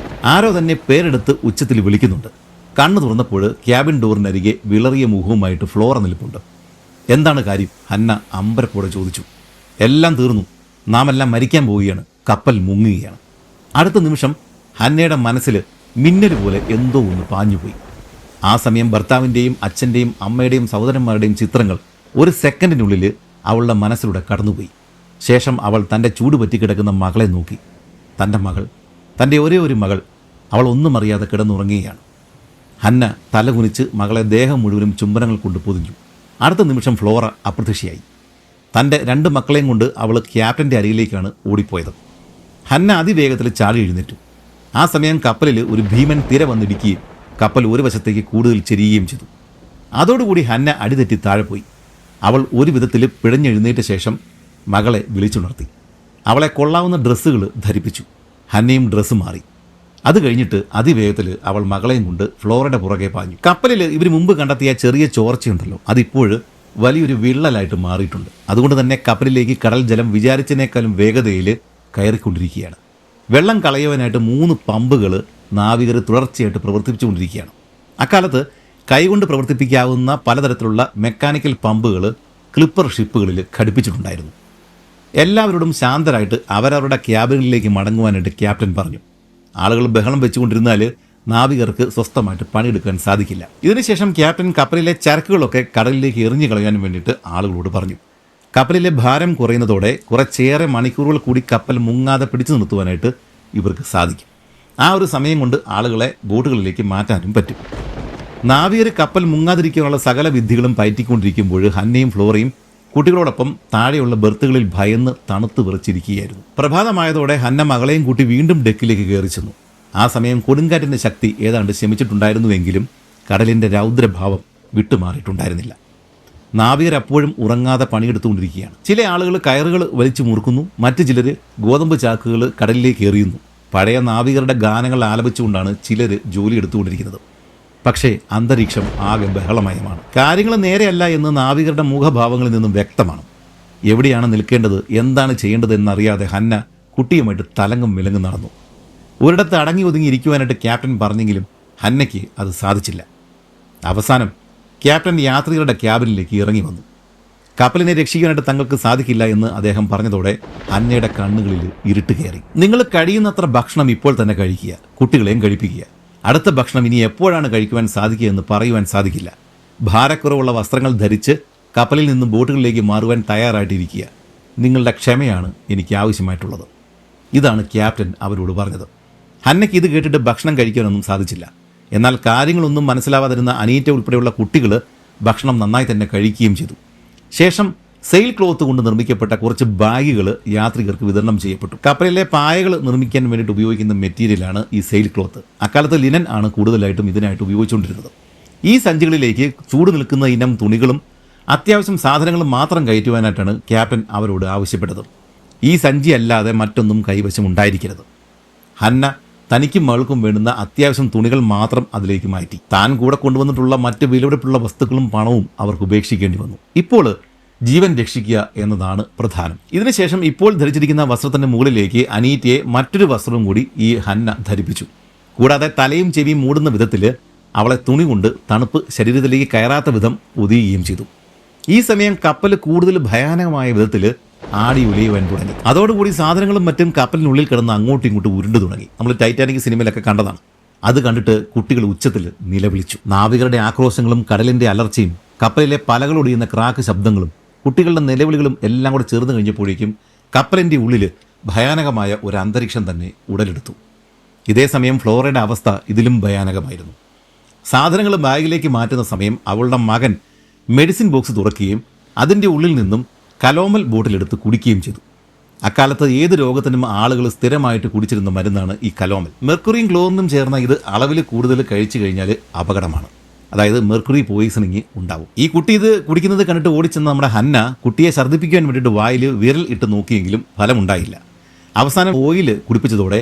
ആരോ തന്നെ പേരെടുത്ത് ഉച്ചത്തിൽ വിളിക്കുന്നുണ്ട്. കണ്ണു തുറന്നപ്പോൾ ക്യാബിൻ ഡോറിനരികെ വിളറിയ മുഖവുമായിട്ട് ഫ്ലോറ നിൽപ്പുണ്ട്. എന്താണ് കാര്യം? ഹന്ന അമ്പരപ്പോടെ ചോദിച്ചു. എല്ലാം തീർന്നു, നാം എല്ലാം മരിക്കാൻ പോവുകയാണ്, കപ്പൽ മുങ്ങുകയാണ്. അടുത്ത നിമിഷം ഹന്നയുടെ മനസ്സിൽ മിന്നൽ പോലെ എന്തോ ഒന്ന് പാഞ്ഞുപോയി. ആ സമയം ഭർത്താവിൻ്റെയും അച്ഛൻ്റെയും അമ്മയുടെയും സഹോദരന്മാരുടെയും ചിത്രങ്ങൾ ഒരു സെക്കൻഡിനുള്ളിൽ അവളുടെ മനസ്സിലൂടെ കടന്നുപോയി. ശേഷം അവൾ തൻ്റെ ചൂട് പറ്റിക്കിടക്കുന്ന മകളെ നോക്കി. തൻ്റെ മകൾ, തൻ്റെ ഒരേ ഒരു മകൾ, അവൾ ഒന്നും അറിയാതെ കിടന്നുറങ്ങുകയാണ്. ഹന്ന തലകുനിച്ച് മകളെ ദേഹം മുഴുവനും ചുംബനങ്ങൾ കൊണ്ട് പൊതിഞ്ഞു. അടുത്ത നിമിഷം ഫ്ലോറ അപ്രത്യക്ഷയായി. തൻ്റെ 2 മക്കളെയും കൊണ്ട് അവൾ ക്യാപ്റ്റൻ്റെ അരികിലേക്കാണ് ഓടിപ്പോയത്. ഹന്ന അതിവേഗത്തിൽ ചാടി എഴുന്നേറ്റു. ആ സമയം കപ്പലിൽ ഒരു ഭീമൻ തിര വന്നിടിക്കുകയും കപ്പൽ ഒരു വശത്തേക്ക് കൂടുതൽ ചെരിയുകയും ചെയ്തു. അതോടുകൂടി ഹന്ന അടിതെറ്റി താഴെ പോയി. അവൾ ഒരു വിധത്തിൽ പിഴഞ്ഞെഴുന്നേറ്റ ശേഷം മകളെ വിളിച്ചുണർത്തി. അവളെ കൊള്ളാവുന്ന ഡ്രസ്സുകൾ ധരിപ്പിച്ചു. ഹന്നയും ഡ്രസ്സ് മാറി. അത് കഴിഞ്ഞിട്ട് അതിവേഗത്തിൽ അവൾ മകളെയും കൊണ്ട് ഫ്ലോറയുടെ പുറകെ പാഞ്ഞു. കപ്പലിൽ ഇവർ മുമ്പ് കണ്ടെത്തിയ ചെറിയ ചോർച്ചയുണ്ടല്ലോ, അതിപ്പോൾ വലിയൊരു വിള്ളലായിട്ട് മാറിയിട്ടുണ്ട്. അതുകൊണ്ട് തന്നെ കപ്പലിലേക്ക് കടൽ ജലം വിചാരിച്ചതിനേക്കാളും വേഗതയിൽ കയറിക്കൊണ്ടിരിക്കുകയാണ്. വെള്ളം കളയുവാനായിട്ട് 3 പമ്പുകൾ നാവികർ തുടർച്ചയായിട്ട് പ്രവർത്തിപ്പിച്ചുകൊണ്ടിരിക്കുകയാണ്. അക്കാലത്ത് കൈകൊണ്ട് പ്രവർത്തിപ്പിക്കാവുന്ന പലതരത്തിലുള്ള മെക്കാനിക്കൽ പമ്പുകൾ ക്ലിപ്പർ ഷിപ്പുകളിൽ ഘടിപ്പിച്ചിട്ടുണ്ടായിരുന്നു. എല്ലാവരോടും ശാന്തരായിട്ട് അവരവരുടെ ക്യാബിനിലേക്ക് മടങ്ങുവാനായിട്ട് ക്യാപ്റ്റൻ പറഞ്ഞു. ആളുകൾ ബഹളം വെച്ചുകൊണ്ടിരുന്നാൽ നാവികർക്ക് സ്വസ്ഥമായിട്ട് പണിയെടുക്കാൻ സാധിക്കില്ല. ഇതിനുശേഷം ക്യാപ്റ്റൻ കപ്പലിലെ ചരക്കുകളൊക്കെ കടലിലേക്ക് എറിഞ്ഞു കളയാൻ വേണ്ടിയിട്ട് ആളുകളോട് പറഞ്ഞു. കപ്പലിലെ ഭാരം കുറയുന്നതോടെ കുറച്ചേറെ മണിക്കൂറുകൾ കൂടി കപ്പൽ മുങ്ങാതെ പിടിച്ചു നിർത്തുവാനായിട്ട് ഇവർക്ക് സാധിക്കും. ആ ഒരു സമയം കൊണ്ട് ആളുകളെ ബോട്ടുകളിലേക്ക് മാറ്റാനും പറ്റും. നാവികർ കപ്പൽ മുങ്ങാതിരിക്കാനുള്ള സകല വിദ്യകളും പയറ്റിക്കൊണ്ടിരിക്കുമ്പോൾ ഹന്നയും ഫ്ലോറയും കുട്ടികളോടൊപ്പം താഴെയുള്ള ബെർത്തുകളിൽ ഭയന്ന് തണുത്ത് വിറച്ചിരിക്കുകയായിരുന്നു. പ്രഭാതമായതോടെ ഹന്ന മകളെയും കൂട്ടി വീണ്ടും ഡെക്കിലേക്ക് കയറി ചെന്നു. ആ സമയം കൊടുങ്കാറ്റിൻ്റെ ശക്തി ഏതാണ്ട് ശമിച്ചിട്ടുണ്ടായിരുന്നുവെങ്കിലും കടലിൻ്റെ രൗദ്രഭാവം വിട്ടുമാറിയിട്ടുണ്ടായിരുന്നില്ല. നാവികർ അപ്പോഴും ഉറങ്ങാതെ പണിയെടുത്തുകൊണ്ടിരിക്കുകയാണ്. ചില ആളുകൾ കയറുകൾ വലിച്ചു മുറുക്കുന്നു, മറ്റു ചിലർ ഗോതമ്പ് ചാക്കുകൾ കടലിലേക്ക് എറിയുന്നു. പഴയ നാവികരുടെ ഗാനങ്ങൾ ആലപിച്ചുകൊണ്ടാണ് ചിലർ ജോലി എടുത്തുകൊണ്ടിരിക്കുന്നത്. പക്ഷേ അന്തരീക്ഷം ആകെ ബഹളമയമാണ്. കാര്യങ്ങൾ നേരെയല്ല എന്ന് നാവികരുടെ മുഖഭാവങ്ങളിൽ നിന്നും വ്യക്തമാണ്. എവിടെയാണ് നിൽക്കേണ്ടത്, എന്താണ് ചെയ്യേണ്ടത് എന്നറിയാതെ ഹന്ന കുട്ടിയുമായിട്ട് തലങ്ങും വിലങ്ങും നടന്നു. ഒരിടത്ത് അടങ്ങി ഒതുങ്ങി ഇരിക്കുവാനായിട്ട് ക്യാപ്റ്റൻ പറഞ്ഞെങ്കിലും ഹന്നയ്ക്ക് അത് സാധിച്ചില്ല. അവസാനം ക്യാപ്റ്റൻ യാത്രികരുടെ ക്യാബിനിലേക്ക് ഇറങ്ങി വന്നു. കപ്പലിനെ രക്ഷിക്കാനായിട്ട് തങ്ങൾക്ക് സാധിക്കില്ല എന്ന് അദ്ദേഹം പറഞ്ഞതോടെ ഹന്നയുടെ കണ്ണുകളിൽ ഇരുട്ട് കയറി. നിങ്ങൾ കഴിയുന്നത്ര ഭക്ഷണം ഇപ്പോൾ തന്നെ കഴിക്കുക, കുട്ടികളെയും കഴിപ്പിക്കുക. അടുത്ത ഭക്ഷണം ഇനി എപ്പോഴാണ് കഴിക്കുവാൻ സാധിക്കുക എന്ന് പറയുവാൻ സാധിക്കില്ല. ഭാരക്കുറവുള്ള വസ്ത്രങ്ങൾ ധരിച്ച് കപ്പലിൽ നിന്നും ബോട്ടുകളിലേക്ക് മാറുവാൻ തയ്യാറായിട്ടിരിക്കുക. നിങ്ങളുടെ ക്ഷമയാണ് എനിക്ക് ആവശ്യമായിട്ടുള്ളത്. ഇതാണ് ക്യാപ്റ്റൻ അവരോട് പറഞ്ഞത്. ഹന്നയ്ക്ക് ഇത് കേട്ടിട്ട് ഭക്ഷണം കഴിക്കാനൊന്നും സാധിച്ചില്ല. എന്നാൽ കാര്യങ്ങളൊന്നും മനസ്സിലാവാതിരുന്ന അനീറ്റ ഉൾപ്പെടെയുള്ള കുട്ടികൾ ഭക്ഷണം നന്നായി തന്നെ കഴിക്കുകയും ചെയ്തു. ശേഷം സെയിൽ ക്ലോത്ത് കൊണ്ട് നിർമ്മിക്കപ്പെട്ട കുറച്ച് ബാഗുകൾ യാത്രികർക്ക് വിതരണം ചെയ്യപ്പെട്ടു. കപ്പലിലെ പായകൾ നിർമ്മിക്കാൻ വേണ്ടിയിട്ട് ഉപയോഗിക്കുന്ന മെറ്റീരിയലാണ് ഈ സെയിൽ ക്ലോത്ത്. അക്കാലത്ത് ലിനൻ ആണ് കൂടുതലായിട്ടും ഇതിനായിട്ട് ഉപയോഗിച്ചുകൊണ്ടിരുന്നത്. ഈ സഞ്ചികളിലേക്ക് ചൂട് നിൽക്കുന്ന ഇനം തുണികളും അത്യാവശ്യം സാധനങ്ങളും മാത്രം കയറ്റുവാനായിട്ടാണ് ക്യാപ്റ്റൻ അവരോട് ആവശ്യപ്പെട്ടത്. ഈ സഞ്ചി അല്ലാതെ മറ്റൊന്നും കൈവശം ഉണ്ടായിരിക്കരുത്. ഹന്ന തനിക്കും മകൾക്കും വേണ്ടുന്ന അത്യാവശ്യം തുണികൾ മാത്രം അതിലേക്ക് മാറ്റി. താൻ കൂടെ കൊണ്ടുവന്നിട്ടുള്ള മറ്റ് വിലപിടിപ്പുള്ള വസ്തുക്കളും പണവും അവർക്ക് ഉപേക്ഷിക്കേണ്ടി വന്നു. ഇപ്പോൾ ജീവൻ രക്ഷിക്കുക എന്നതാണ് പ്രധാനം. ഇതിനുശേഷം ഇപ്പോൾ ധരിച്ചിരിക്കുന്ന വസ്ത്രത്തിന്റെ മുകളിലേക്ക് അനീറ്റയെ മറ്റൊരു വസ്ത്രവും കൂടി ഈ ഹന്ന ധരിപ്പിച്ചു. കൂടാതെ തലയും ചെവിയും മൂടുന്ന വിധത്തിൽ അവളെ തുണി കൊണ്ട് തണുപ്പ് ശരീരത്തിലേക്ക് കയറാത്ത വിധം പൊതിയുകയും ചെയ്തു. ഈ സമയം കപ്പൽ കൂടുതൽ ഭയാനകമായ വിധത്തിൽ ആടി ഉലയുവാൻ തുടങ്ങി. അതോടുകൂടി സാധനങ്ങളും മറ്റും കപ്പലിനുള്ളിൽ കിടന്ന് അങ്ങോട്ടും ഇങ്ങോട്ടും ഉരുണ്ടു തുടങ്ങി. നമ്മൾ ടൈറ്റാനിക് സിനിമയിലൊക്കെ കണ്ടതാണ്. അത് കണ്ടിട്ട് കുട്ടികൾ ഉച്ചത്തിൽ നിലവിളിച്ചു. നാവികരുടെ ആക്രോശങ്ങളും കടലിന്റെ അലർച്ചയും കപ്പലിലെ പലകളൊടിയുന്ന ക്രാക്ക് ശബ്ദങ്ങളും കുട്ടികളുടെ നിലവിളികളും എല്ലാം കൂടെ ചേർന്ന് കഴിഞ്ഞപ്പോഴേക്കും കപ്പലിൻ്റെ ഉള്ളിൽ ഭയാനകമായ ഒരു അന്തരീക്ഷം തന്നെ ഉടലെടുത്തു. ഇതേസമയം ഫ്ലോറയുടെ അവസ്ഥ ഇതിലും ഭയാനകമായിരുന്നു. സാധനങ്ങൾ ബാഗിലേക്ക് മാറ്റുന്ന സമയം അവളുടെ മകൻ മെഡിസിൻ ബോക്സ് തുറക്കുകയും അതിൻ്റെ ഉള്ളിൽ നിന്നും കലോമൽ ബോട്ടിലെടുത്ത് കുടിക്കുകയും ചെയ്തു. അക്കാലത്ത് ഏത് രോഗത്തിനും ആളുകൾ സ്ഥിരമായിട്ട് കുടിച്ചിരുന്ന മരുന്നാണ് ഈ കലോമൽ. മെർക്കുറിയും ക്ലോറിനും ചേർന്ന ഇത് അളവിൽ കൂടുതൽ കഴിച്ചു കഴിഞ്ഞാൽ അപകടമാണ്. അതായത് മെർക്കുറി പോയിസണിങ് ഉണ്ടാവും. ഈ കുട്ടി ഇത് കുടിക്കുന്നത് കണ്ടിട്ട് ഓടിച്ചെന്ന് നമ്മുടെ ഹന്ന കുട്ടിയെ ഛർദ്ദിപ്പിക്കാൻ വേണ്ടിയിട്ട് വായിൽ വിരൽ ഇട്ട് നോക്കിയെങ്കിലും ഫലമുണ്ടായില്ല. അവസാനം ഓയിൽ കുടിപ്പിച്ചതോടെ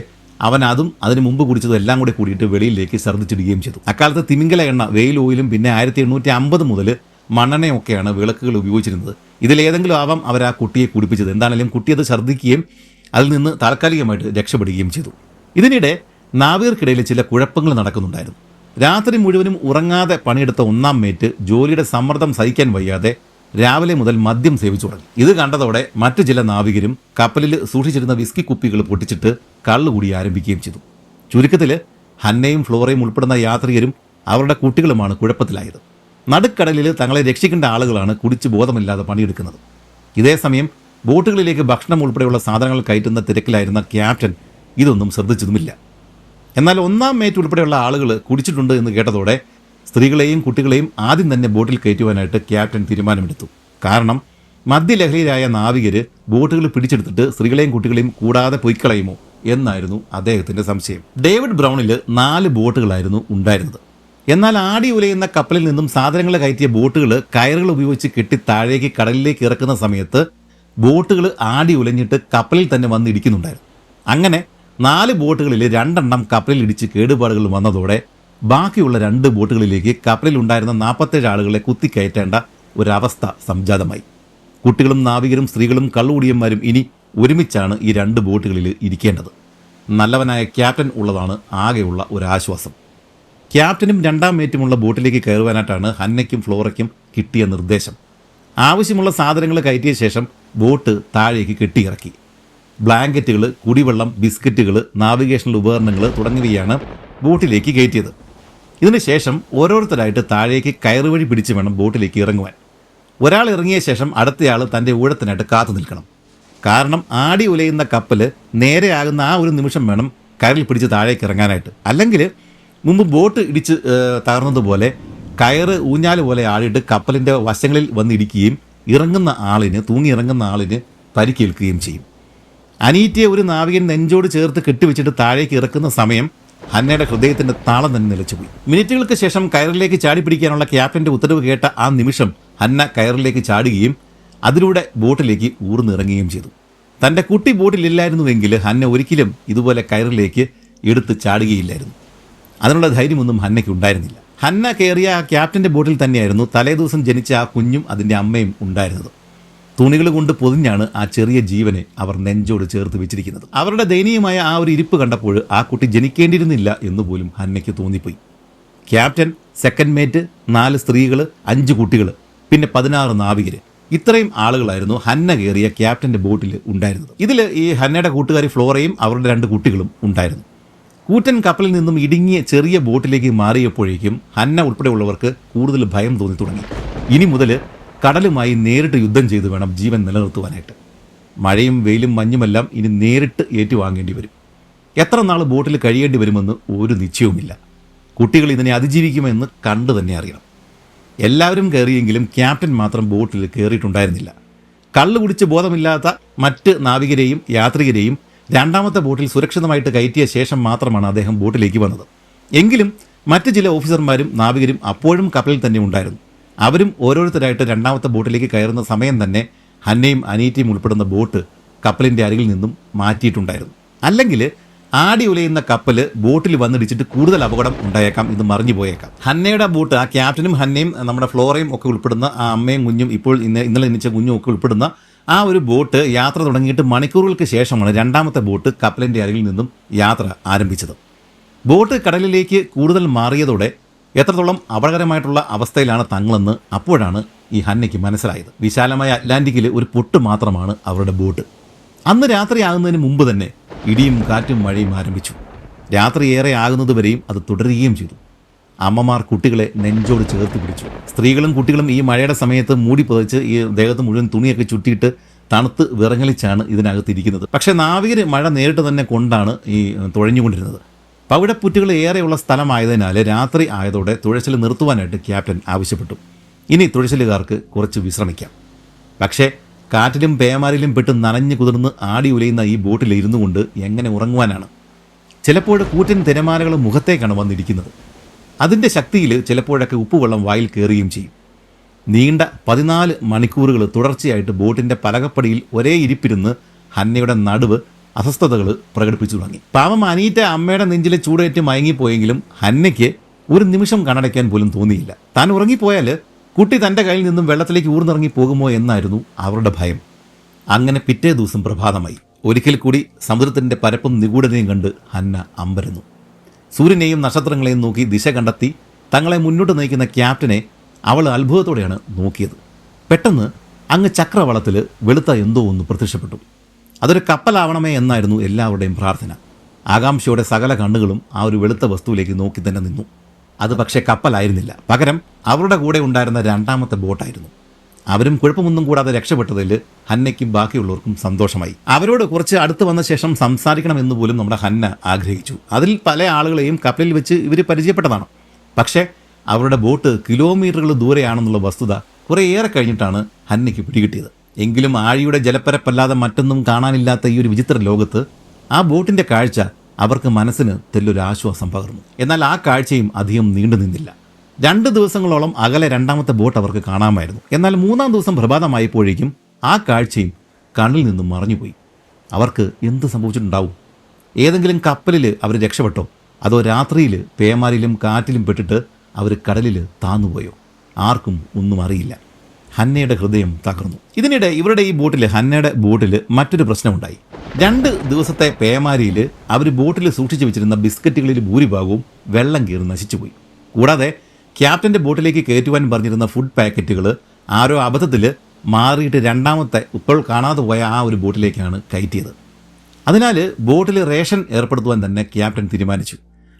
അവൻ അതും അതിന് മുമ്പ് കുടിച്ചതും എല്ലാം കൂടെ കൂടിയിട്ട് വെളിയിലേക്ക് ഛർദ്ദിച്ചിടുകയും ചെയ്തു. അക്കാലത്ത് തിമിംഗല എണ്ണ, വെയിൽ ഓയിലും പിന്നെ 1850 മുതൽ മണ്ണെണ്ണയൊക്കെയാണ് വിളക്കുകൾ ഉപയോഗിച്ചിരുന്നത്. ഇതിലേതെങ്കിലും ആവാം അവർ ആ കുട്ടിയെ കുടിപ്പിച്ചത്. എന്താണെങ്കിലും കുട്ടി അത് ഛർദ്ദിക്കുകയും അതിൽ നിന്ന് താൽക്കാലികമായിട്ട് രക്ഷപ്പെടുകയും ചെയ്തു. ഇതിനിടെ നാവികർക്കിടയിൽ ചില കുഴപ്പങ്ങൾ നടക്കുന്നുണ്ടായിരുന്നു. രാത്രി മുഴുവനും ഉറങ്ങാതെ പണിയെടുത്ത ഒന്നാം മേറ്റ് ജോലിയുടെ സമ്മർദ്ദം സഹിക്കാൻ വയ്യാതെ രാവിലെ മുതൽ മദ്യം സേവിച്ചു തുടങ്ങി. ഇത് കണ്ടതോടെ മറ്റു ചില നാവികരും കപ്പലിൽ സൂക്ഷിച്ചിരുന്ന വിസ്കി കുപ്പികൾ പൊട്ടിച്ചിട്ട് കള്ളുകൂടി ആരംഭിക്കുകയും ചെയ്തു. ചുരുക്കത്തിൽ ഹന്നയും ഫ്ലോറയും ഉൾപ്പെടുന്ന യാത്രികരും അവരുടെ കുട്ടികളുമാണ് കുഴപ്പത്തിലായത്. നടുക്കടലിൽ തങ്ങളെ രക്ഷിക്കേണ്ട ആളുകളാണ് കുടിച്ച് ബോധമില്ലാതെ പണിയെടുക്കുന്നത്. ഇതേസമയം ബോട്ടുകളിലേക്ക് ഭക്ഷണം ഉൾപ്പെടെയുള്ള സാധനങ്ങൾ കയറ്റുന്ന തിരക്കിലായിരുന്ന ക്യാപ്റ്റൻ ഇതൊന്നും ശ്രദ്ധിച്ചതുമില്ല. എന്നാൽ ഒന്നാം മേറ്റ് ഉൾപ്പെടെയുള്ള ആളുകൾ കുടിച്ചിട്ടുണ്ട് എന്ന് കേട്ടതോടെ സ്ത്രീകളെയും കുട്ടികളെയും ആദ്യം തന്നെ ബോട്ടിൽ കയറ്റുവാനായിട്ട് ക്യാപ്റ്റൻ തീരുമാനമെടുത്തു. കാരണം മദ്യലഹരിയിലായ നാവികർ ബോട്ടുകൾ പിടിച്ചെടുത്തിട്ട് സ്ത്രീകളെയും കുട്ടികളെയും കൂടാതെ പൊയ്ക്കളയുമോ എന്നായിരുന്നു അദ്ദേഹത്തിൻ്റെ സംശയം. ഡേവിഡ് ബ്രൗണിൽ 4 ബോട്ടുകളായിരുന്നു ഉണ്ടായിരുന്നത്. എന്നാൽ ആടി ഉലയുന്ന കപ്പലിൽ നിന്നും സാധനങ്ങൾ കയറ്റിയ ബോട്ടുകൾ കയറുകൾ ഉപയോഗിച്ച് കെട്ടി താഴേക്ക് കടലിലേക്ക് ഇറക്കുന്ന സമയത്ത് ബോട്ടുകൾ ആടി ഉലഞ്ഞിട്ട് കപ്പലിൽ തന്നെ വന്ന് ഇടിക്കുന്നുണ്ടായിരുന്നു. അങ്ങനെ 4 ബോട്ടുകളിൽ 2 എണ്ണം കപ്പലിൽ ഇടിച്ച് കേടുപാടുകൾ വന്നതോടെ ബാക്കിയുള്ള 2 ബോട്ടുകളിലേക്ക് കപ്പലിൽ ഉണ്ടായിരുന്ന 47 ആളുകളെ കുത്തിക്കയറ്റേണ്ട ഒരവസ്ഥ സംജാതമായി. കുട്ടികളും നാവികരും സ്ത്രീകളും കള്ളുകുടിയന്മാരും ഇനി ഒരുമിച്ചാണ് ഈ 2 ബോട്ടുകളിൽ ഇരിക്കേണ്ടത്. നല്ലവനായ ക്യാപ്റ്റൻ ഉള്ളതാണ് ആകെയുള്ള ഒരാശ്വാസം. ക്യാപ്റ്റനും 2ാം മേറ്റുമുള്ള ബോട്ടിലേക്ക് കയറുവാനായിട്ടാണ് ഹന്നയ്ക്കും ഫ്ലോറയ്ക്കും കിട്ടിയ നിർദ്ദേശം. ആവശ്യമുള്ള സാധനങ്ങൾ കയറ്റിയ ശേഷം ബോട്ട് താഴേക്ക് കെട്ടിയിറക്കി. ബ്ലാങ്കറ്റുകൾ, കുടിവെള്ളം, ബിസ്ക്കറ്റുകൾ, നാവിഗേഷണൽ ഉപകരണങ്ങൾ തുടങ്ങിയവയാണ് ബോട്ടിലേക്ക് കയറ്റിയത്. ഇതിനുശേഷം ഓരോരുത്തരായിട്ട് താഴേക്ക് കയറുവഴി പിടിച്ച് വേണം ബോട്ടിലേക്ക് ഇറങ്ങുവാൻ. ഒരാൾ ഇറങ്ങിയ ശേഷം അടുത്തയാൾ തൻ്റെ ഊഴത്തിനായിട്ട് കാത്തു നിൽക്കണം. കാരണം ആടി ഉലയുന്ന കപ്പൽ നേരെയാകുന്ന ആ ഒരു നിമിഷം വേണം കയറിൽ പിടിച്ച് താഴേക്ക് ഇറങ്ങാനായിട്ട്. അല്ലെങ്കിൽ മുമ്പ് ബോട്ട് ഇടിച്ച് തകർന്നതുപോലെ കയറ് ഊഞ്ഞാല് പോലെ ആടിയിട്ട് കപ്പലിൻ്റെ വശങ്ങളിൽ വന്നിടിക്കുകയും തൂങ്ങിയിറങ്ങുന്ന ആളിന് പരിക്കേൽക്കുകയും ചെയ്യും. അനീറ്റയെ ഒരു നാവികൻ നെഞ്ചോട് ചേർത്ത് കെട്ടിവെച്ചിട്ട് താഴേക്ക് ഇറക്കുന്ന സമയം ഹന്നയുടെ ഹൃദയത്തിൻ്റെ താളം തന്നെ നിലച്ചുപോയി. മിനിറ്റുകൾക്ക് ശേഷം കയറിലേക്ക് ചാടി പിടിക്കാനുള്ള ക്യാപ്റ്റൻ്റെ ഉത്തരവ് കേട്ട ആ നിമിഷം ഹന്ന കയറിലേക്ക് ചാടുകയും അതിലൂടെ ബോട്ടിലേക്ക് ഊർന്നിറങ്ങുകയും ചെയ്തു. തൻ്റെ കുട്ടി ബോട്ടിലില്ലായിരുന്നുവെങ്കിൽ ഹന്ന ഒരിക്കലും ഇതുപോലെ കയറിലേക്ക് എടുത്ത് ചാടുകയില്ലായിരുന്നു. അതിനുള്ള ധൈര്യമൊന്നും ഹന്നയ്ക്ക് ഉണ്ടായിരുന്നില്ല. ഹന്ന കയറിയ ആ ക്യാപ്റ്റൻ്റെ ബോട്ടിൽ തന്നെയായിരുന്നു തലേദിവസം ജനിച്ച ആ കുഞ്ഞും അതിൻ്റെ അമ്മയും ഉണ്ടായിരുന്നത്. തുണികൾ കൊണ്ട് പൊതിഞ്ഞാണ് ആ ചെറിയ ജീവനെ അവർ നെഞ്ചോട് ചേർത്ത് വെച്ചിരിക്കുന്നത്. അവരുടെ ദയനീയമായ ആ ഒരു ഇരിപ്പ് കണ്ടപ്പോൾ ആ കുട്ടി ജനിക്കേണ്ടിയിരുന്നില്ല എന്നുപോലും ഹന്നയ്ക്ക് തോന്നിപ്പോയി. ക്യാപ്റ്റൻ, സെക്കൻഡ് മേറ്റ്, 4 സ്ത്രീകൾ, 5 കുട്ടികൾ, പിന്നെ 16 നാവികർ, ഇത്രയും ആളുകളായിരുന്നു ഹന്ന കയറിയ ക്യാപ്റ്റൻ്റെ ബോട്ടിൽ ഉണ്ടായിരുന്നത്. ഇതിൽ ഈ ഹന്നയുടെ കൂട്ടുകാരി ഫ്ലോറയും അവരുടെ 2 കുട്ടികളും ഉണ്ടായിരുന്നു. കൂറ്റൻ കപ്പലിൽ നിന്നും ഇടുങ്ങിയ ചെറിയ ബോട്ടിലേക്ക് മാറിയപ്പോഴേക്കും ഹന്ന ഉൾപ്പെടെയുള്ളവർക്ക് കൂടുതൽ ഭയം തോന്നി തുടങ്ങി. ഇനി മുതൽ കടലുമായി നേരിട്ട് യുദ്ധം ചെയ്ത് വേണം ജീവൻ നിലനിർത്തുവാനായിട്ട്. മഴയും വെയിലും മഞ്ഞുമെല്ലാം ഇനി നേരിട്ട് ഏറ്റുവാങ്ങേണ്ടി വരും. എത്ര നാൾ ബോട്ടിൽ കഴിയേണ്ടി വരുമെന്ന് ഒരു നിശ്ചയവുമില്ല. കുട്ടികൾ ഇതിനെ അതിജീവിക്കുമെന്ന് കണ്ടു തന്നെ അറിയണം. എല്ലാവരും കയറിയെങ്കിലും ക്യാപ്റ്റൻ മാത്രം ബോട്ടിൽ കയറിയിട്ടുണ്ടായിരുന്നില്ല. കള്ളു കുടിച്ച് ബോധമില്ലാത്ത മറ്റ് നാവികരെയും യാത്രികരെയും രണ്ടാമത്തെ ബോട്ടിൽ സുരക്ഷിതമായിട്ട് കയറ്റിയ ശേഷം മാത്രമാണ് അദ്ദേഹം ബോട്ടിലേക്ക് വന്നത്. എങ്കിലും മറ്റ് ചില ഓഫീസർമാരും നാവികരും അപ്പോഴും കപ്പലിൽ തന്നെ ഉണ്ടായിരുന്നു. അവരും ഓരോരുത്തരായിട്ട് രണ്ടാമത്തെ ബോട്ടിലേക്ക് കയറുന്ന സമയം തന്നെ ഹന്നയും അനീറ്റയും ഉൾപ്പെടുന്ന ബോട്ട് കപ്പലിൻ്റെ അരികിൽ നിന്നും മാറ്റിയിട്ടുണ്ടായിരുന്നു. അല്ലെങ്കിൽ ആടി ഉലയുന്ന കപ്പൽ ബോട്ടിൽ വന്നിടിച്ചിട്ട് കൂടുതൽ അപകടം ഉണ്ടായേക്കാം, ഇത് മറിഞ്ഞു പോയേക്കാം. ഹന്നയുടെ ബോട്ട്, ആ ക്യാപ്റ്റനും ഹന്നയും നമ്മുടെ ഫ്ലോറയും ഒക്കെ ഉൾപ്പെടുന്ന ആ അമ്മയും കുഞ്ഞും ഇപ്പോൾ ഇന്നലെ ജനിച്ച കുഞ്ഞും ഒക്കെ ഉൾപ്പെടുന്ന ആ ഒരു ബോട്ട് യാത്ര തുടങ്ങിയിട്ട് മണിക്കൂറുകൾക്ക് ശേഷമാണ് രണ്ടാമത്തെ ബോട്ട് കപ്പലിൻ്റെ അരികിൽ നിന്നും യാത്ര ആരംഭിച്ചത്. ബോട്ട് കടലിലേക്ക് കൂടുതൽ മാറിയതോടെ എത്രത്തോളം അപകടകരമായിട്ടുള്ള അവസ്ഥയിലാണ് തങ്ങളെന്ന് അപ്പോഴാണ് ഈ ഹന്നയ്ക്ക് മനസ്സിലായത്. വിശാലമായ അറ്റ്ലാന്റിക്കിൽ ഒരു പൊട്ട് മാത്രമാണ് അവരുടെ ബോട്ട്. അന്ന് രാത്രിയാകുന്നതിന് മുമ്പ് തന്നെ ഇടിയും കാറ്റും മഴയും ആരംഭിച്ചു. രാത്രി ഏറെ ആകുന്നതുവരെയും അത് തുടരുകയും ചെയ്തു. അമ്മമാർ കുട്ടികളെ നെഞ്ചോട് ചേർത്ത് പിടിച്ചു. സ്ത്രീകളും കുട്ടികളും ഈ മഴയുടെ സമയത്ത് മൂടി പുതച്ച് ഈ ദേഹത്ത് മുഴുവൻ തുണിയൊക്കെ ചുറ്റിയിട്ട് തണുത്ത് വിറങ്ങലിച്ചാണ് ഇതിനകത്തിരിക്കുന്നത്. പക്ഷേ നാവികർ മഴ നേരിട്ട് തന്നെ കൊണ്ടാണ് ഈ തുഴഞ്ഞുകൊണ്ടിരുന്നത്. പവിഴപ്പുറ്റുകൾ ഏറെയുള്ള സ്ഥലമായതിനാൽ രാത്രി ആയതോടെ തുഴച്ചിൽ നിർത്തുവാനായിട്ട് ക്യാപ്റ്റൻ ആവശ്യപ്പെട്ടു. ഇനി തുഴച്ചിലുകാർക്ക് കുറച്ച് വിശ്രമിക്കാം. പക്ഷേ കാറ്റിലും പേമാരിലും പെട്ട് നനഞ്ഞു കുതിർന്ന് ആടി ഉലയുന്ന ഈ ബോട്ടിൽ ഇരുന്നു കൊണ്ട് എങ്ങനെ ഉറങ്ങുവാനാണ്? ചിലപ്പോൾ കൂറ്റൻ തിരമാലകൾ മുഖത്തേക്കാണ് വന്നിരിക്കുന്നത്. അതിൻ്റെ ശക്തിയിൽ ചിലപ്പോഴൊക്കെ ഉപ്പുവെള്ളം വായിൽ കയറുകയും ചെയ്യും. നീണ്ട 14 മണിക്കൂറുകൾ തുടർച്ചയായിട്ട് ബോട്ടിൻ്റെ പലകപ്പടിയിൽ ഒരേ ഇരിപ്പിരുന്ന് ഹന്നയുടെ നടുവ് അസ്വസ്ഥതകൾ പ്രകടിപ്പിച്ചു തുടങ്ങി. പാവം അനീറ്റ അമ്മയുടെ നെഞ്ചിലെ ചൂടേറ്റ് മയങ്ങിപ്പോയെങ്കിലും ഹന്നയ്ക്ക് ഒരു നിമിഷം കണ്ണടയ്ക്കാൻ പോലും തോന്നിയില്ല. താൻ ഉറങ്ങിപ്പോയാൽ കുട്ടി തൻ്റെ കയ്യിൽ നിന്നും വെള്ളത്തിലേക്ക് ഊർന്നിറങ്ങി പോകുമോ എന്നായിരുന്നു അവരുടെ ഭയം. അങ്ങനെ പിറ്റേ ദിവസം പ്രഭാതമായി. ഒരിക്കൽ കൂടി സമുദ്രത്തിൻ്റെ പരപ്പും നിഗൂഢതയും കണ്ട് ഹന്ന അമ്പരന്നു. സൂര്യനെയും നക്ഷത്രങ്ങളെയും നോക്കി ദിശ കണ്ടെത്തി തങ്ങളെ മുന്നോട്ട് നയിക്കുന്ന ക്യാപ്റ്റനെ അവൾ അത്ഭുതത്തോടെയാണ് നോക്കിയത്. പെട്ടെന്ന് അങ്ങ് ചക്രവളത്തിൽ വെളുത്ത എന്തോ ഒന്ന് പ്രത്യക്ഷപ്പെട്ടു. അതൊരു കപ്പലാവണമേ എന്നായിരുന്നു എല്ലാവരുടെയും പ്രാർത്ഥന. ആകാംക്ഷയോടെ സകല കണ്ണുകളും ആ ഒരു വെളുത്ത വസ്തുവിലേക്ക് നോക്കി തന്നെ നിന്നു. അത് പക്ഷേ കപ്പലായിരുന്നില്ല, പകരം അവരുടെ കൂടെ ഉണ്ടായിരുന്ന രണ്ടാമത്തെ ബോട്ടായിരുന്നു. അവരും കുഴപ്പമൊന്നും കൂടാതെ രക്ഷപ്പെട്ടതിൽ ഹന്നയ്ക്കും ബാക്കിയുള്ളവർക്കും സന്തോഷമായി. അവരോട് കുറച്ച് അടുത്ത് വന്ന ശേഷം സംസാരിക്കണമെന്ന് പോലും നമ്മുടെ ഹന്ന ആഗ്രഹിച്ചു. അതിൽ പല ആളുകളെയും കപ്പലിൽ വെച്ച് ഇവർ പരിചയപ്പെട്ടതാണ്. പക്ഷേ അവരുടെ ബോട്ട് കിലോമീറ്ററുകൾ ദൂരെയാണെന്നുള്ള വസ്തുത കുറേയേറെ കഴിഞ്ഞിട്ടാണ് ഹന്നയ്ക്ക് പിടികിട്ടിയത്. എങ്കിലും ആഴിയുടെ ജലപ്പരപ്പല്ലാതെ മറ്റൊന്നും കാണാനില്ലാത്ത ഈ ഒരു വിചിത്ര ലോകത്ത് ആ ബോട്ടിൻ്റെ കാഴ്ച അവർക്ക് മനസ്സിന് തെല്ലൊരു ആശ്വാസം പകർന്നു. എന്നാൽ ആ കാഴ്ചയും അധികം നീണ്ടു നിന്നില്ല. 2 ദിവസങ്ങളോളം അകലെ രണ്ടാമത്തെ ബോട്ട് അവർക്ക് കാണാമായിരുന്നു. എന്നാൽ 3-ാം ദിവസം പ്രഭാതമായപ്പോഴേക്കും ആ കാഴ്ചയും കണ്ണിൽ നിന്നും മറഞ്ഞുപോയി. അവർക്ക് എന്ത് സംഭവിച്ചിട്ടുണ്ടാവും? ഏതെങ്കിലും കപ്പലിൽ അവർ രക്ഷപ്പെട്ടോ? അതോ രാത്രിയിൽ പേമാരിലും കാറ്റിലും പെട്ടിട്ട് അവർ കടലിൽ താന്നുപോയോ? ആർക്കും ഒന്നും അറിയില്ല. ഹന്നയുടെ ഹൃദയം തകർന്നു. ഇതിനിടെ ഇവരുടെ ഈ ബോട്ടിൽ, ഹന്നയുടെ ബോട്ടിൽ മറ്റൊരു പ്രശ്നമുണ്ടായി. 2 ദിവസത്തെ പേമാരിയിൽ അവർ ബോട്ടിൽ സൂക്ഷിച്ചു വെച്ചിരുന്ന ബിസ്ക്കറ്റുകളിൽ ഭൂരിഭാഗവും വെള്ളം കയറി നശിച്ചുപോയി. കൂടാതെ ക്യാപ്റ്റൻ്റെ ബോട്ടിലേക്ക് കയറ്റുവാൻ പറഞ്ഞിരുന്ന ഫുഡ് പാക്കറ്റുകൾ ആരോ അബദ്ധത്തിൽ മാറിയിട്ട് രണ്ടാമത്തെ ഇപ്പോൾ കാണാതെ പോയ ആ ഒരു ബോട്ടിലേക്കാണ് കയറ്റിയത്. അതിനാൽ ബോട്ടിൽ റേഷൻ ഏർപ്പെടുത്തുവാൻ തന്നെ ക്യാപ്റ്റൻ തീരുമാനിച്ചു.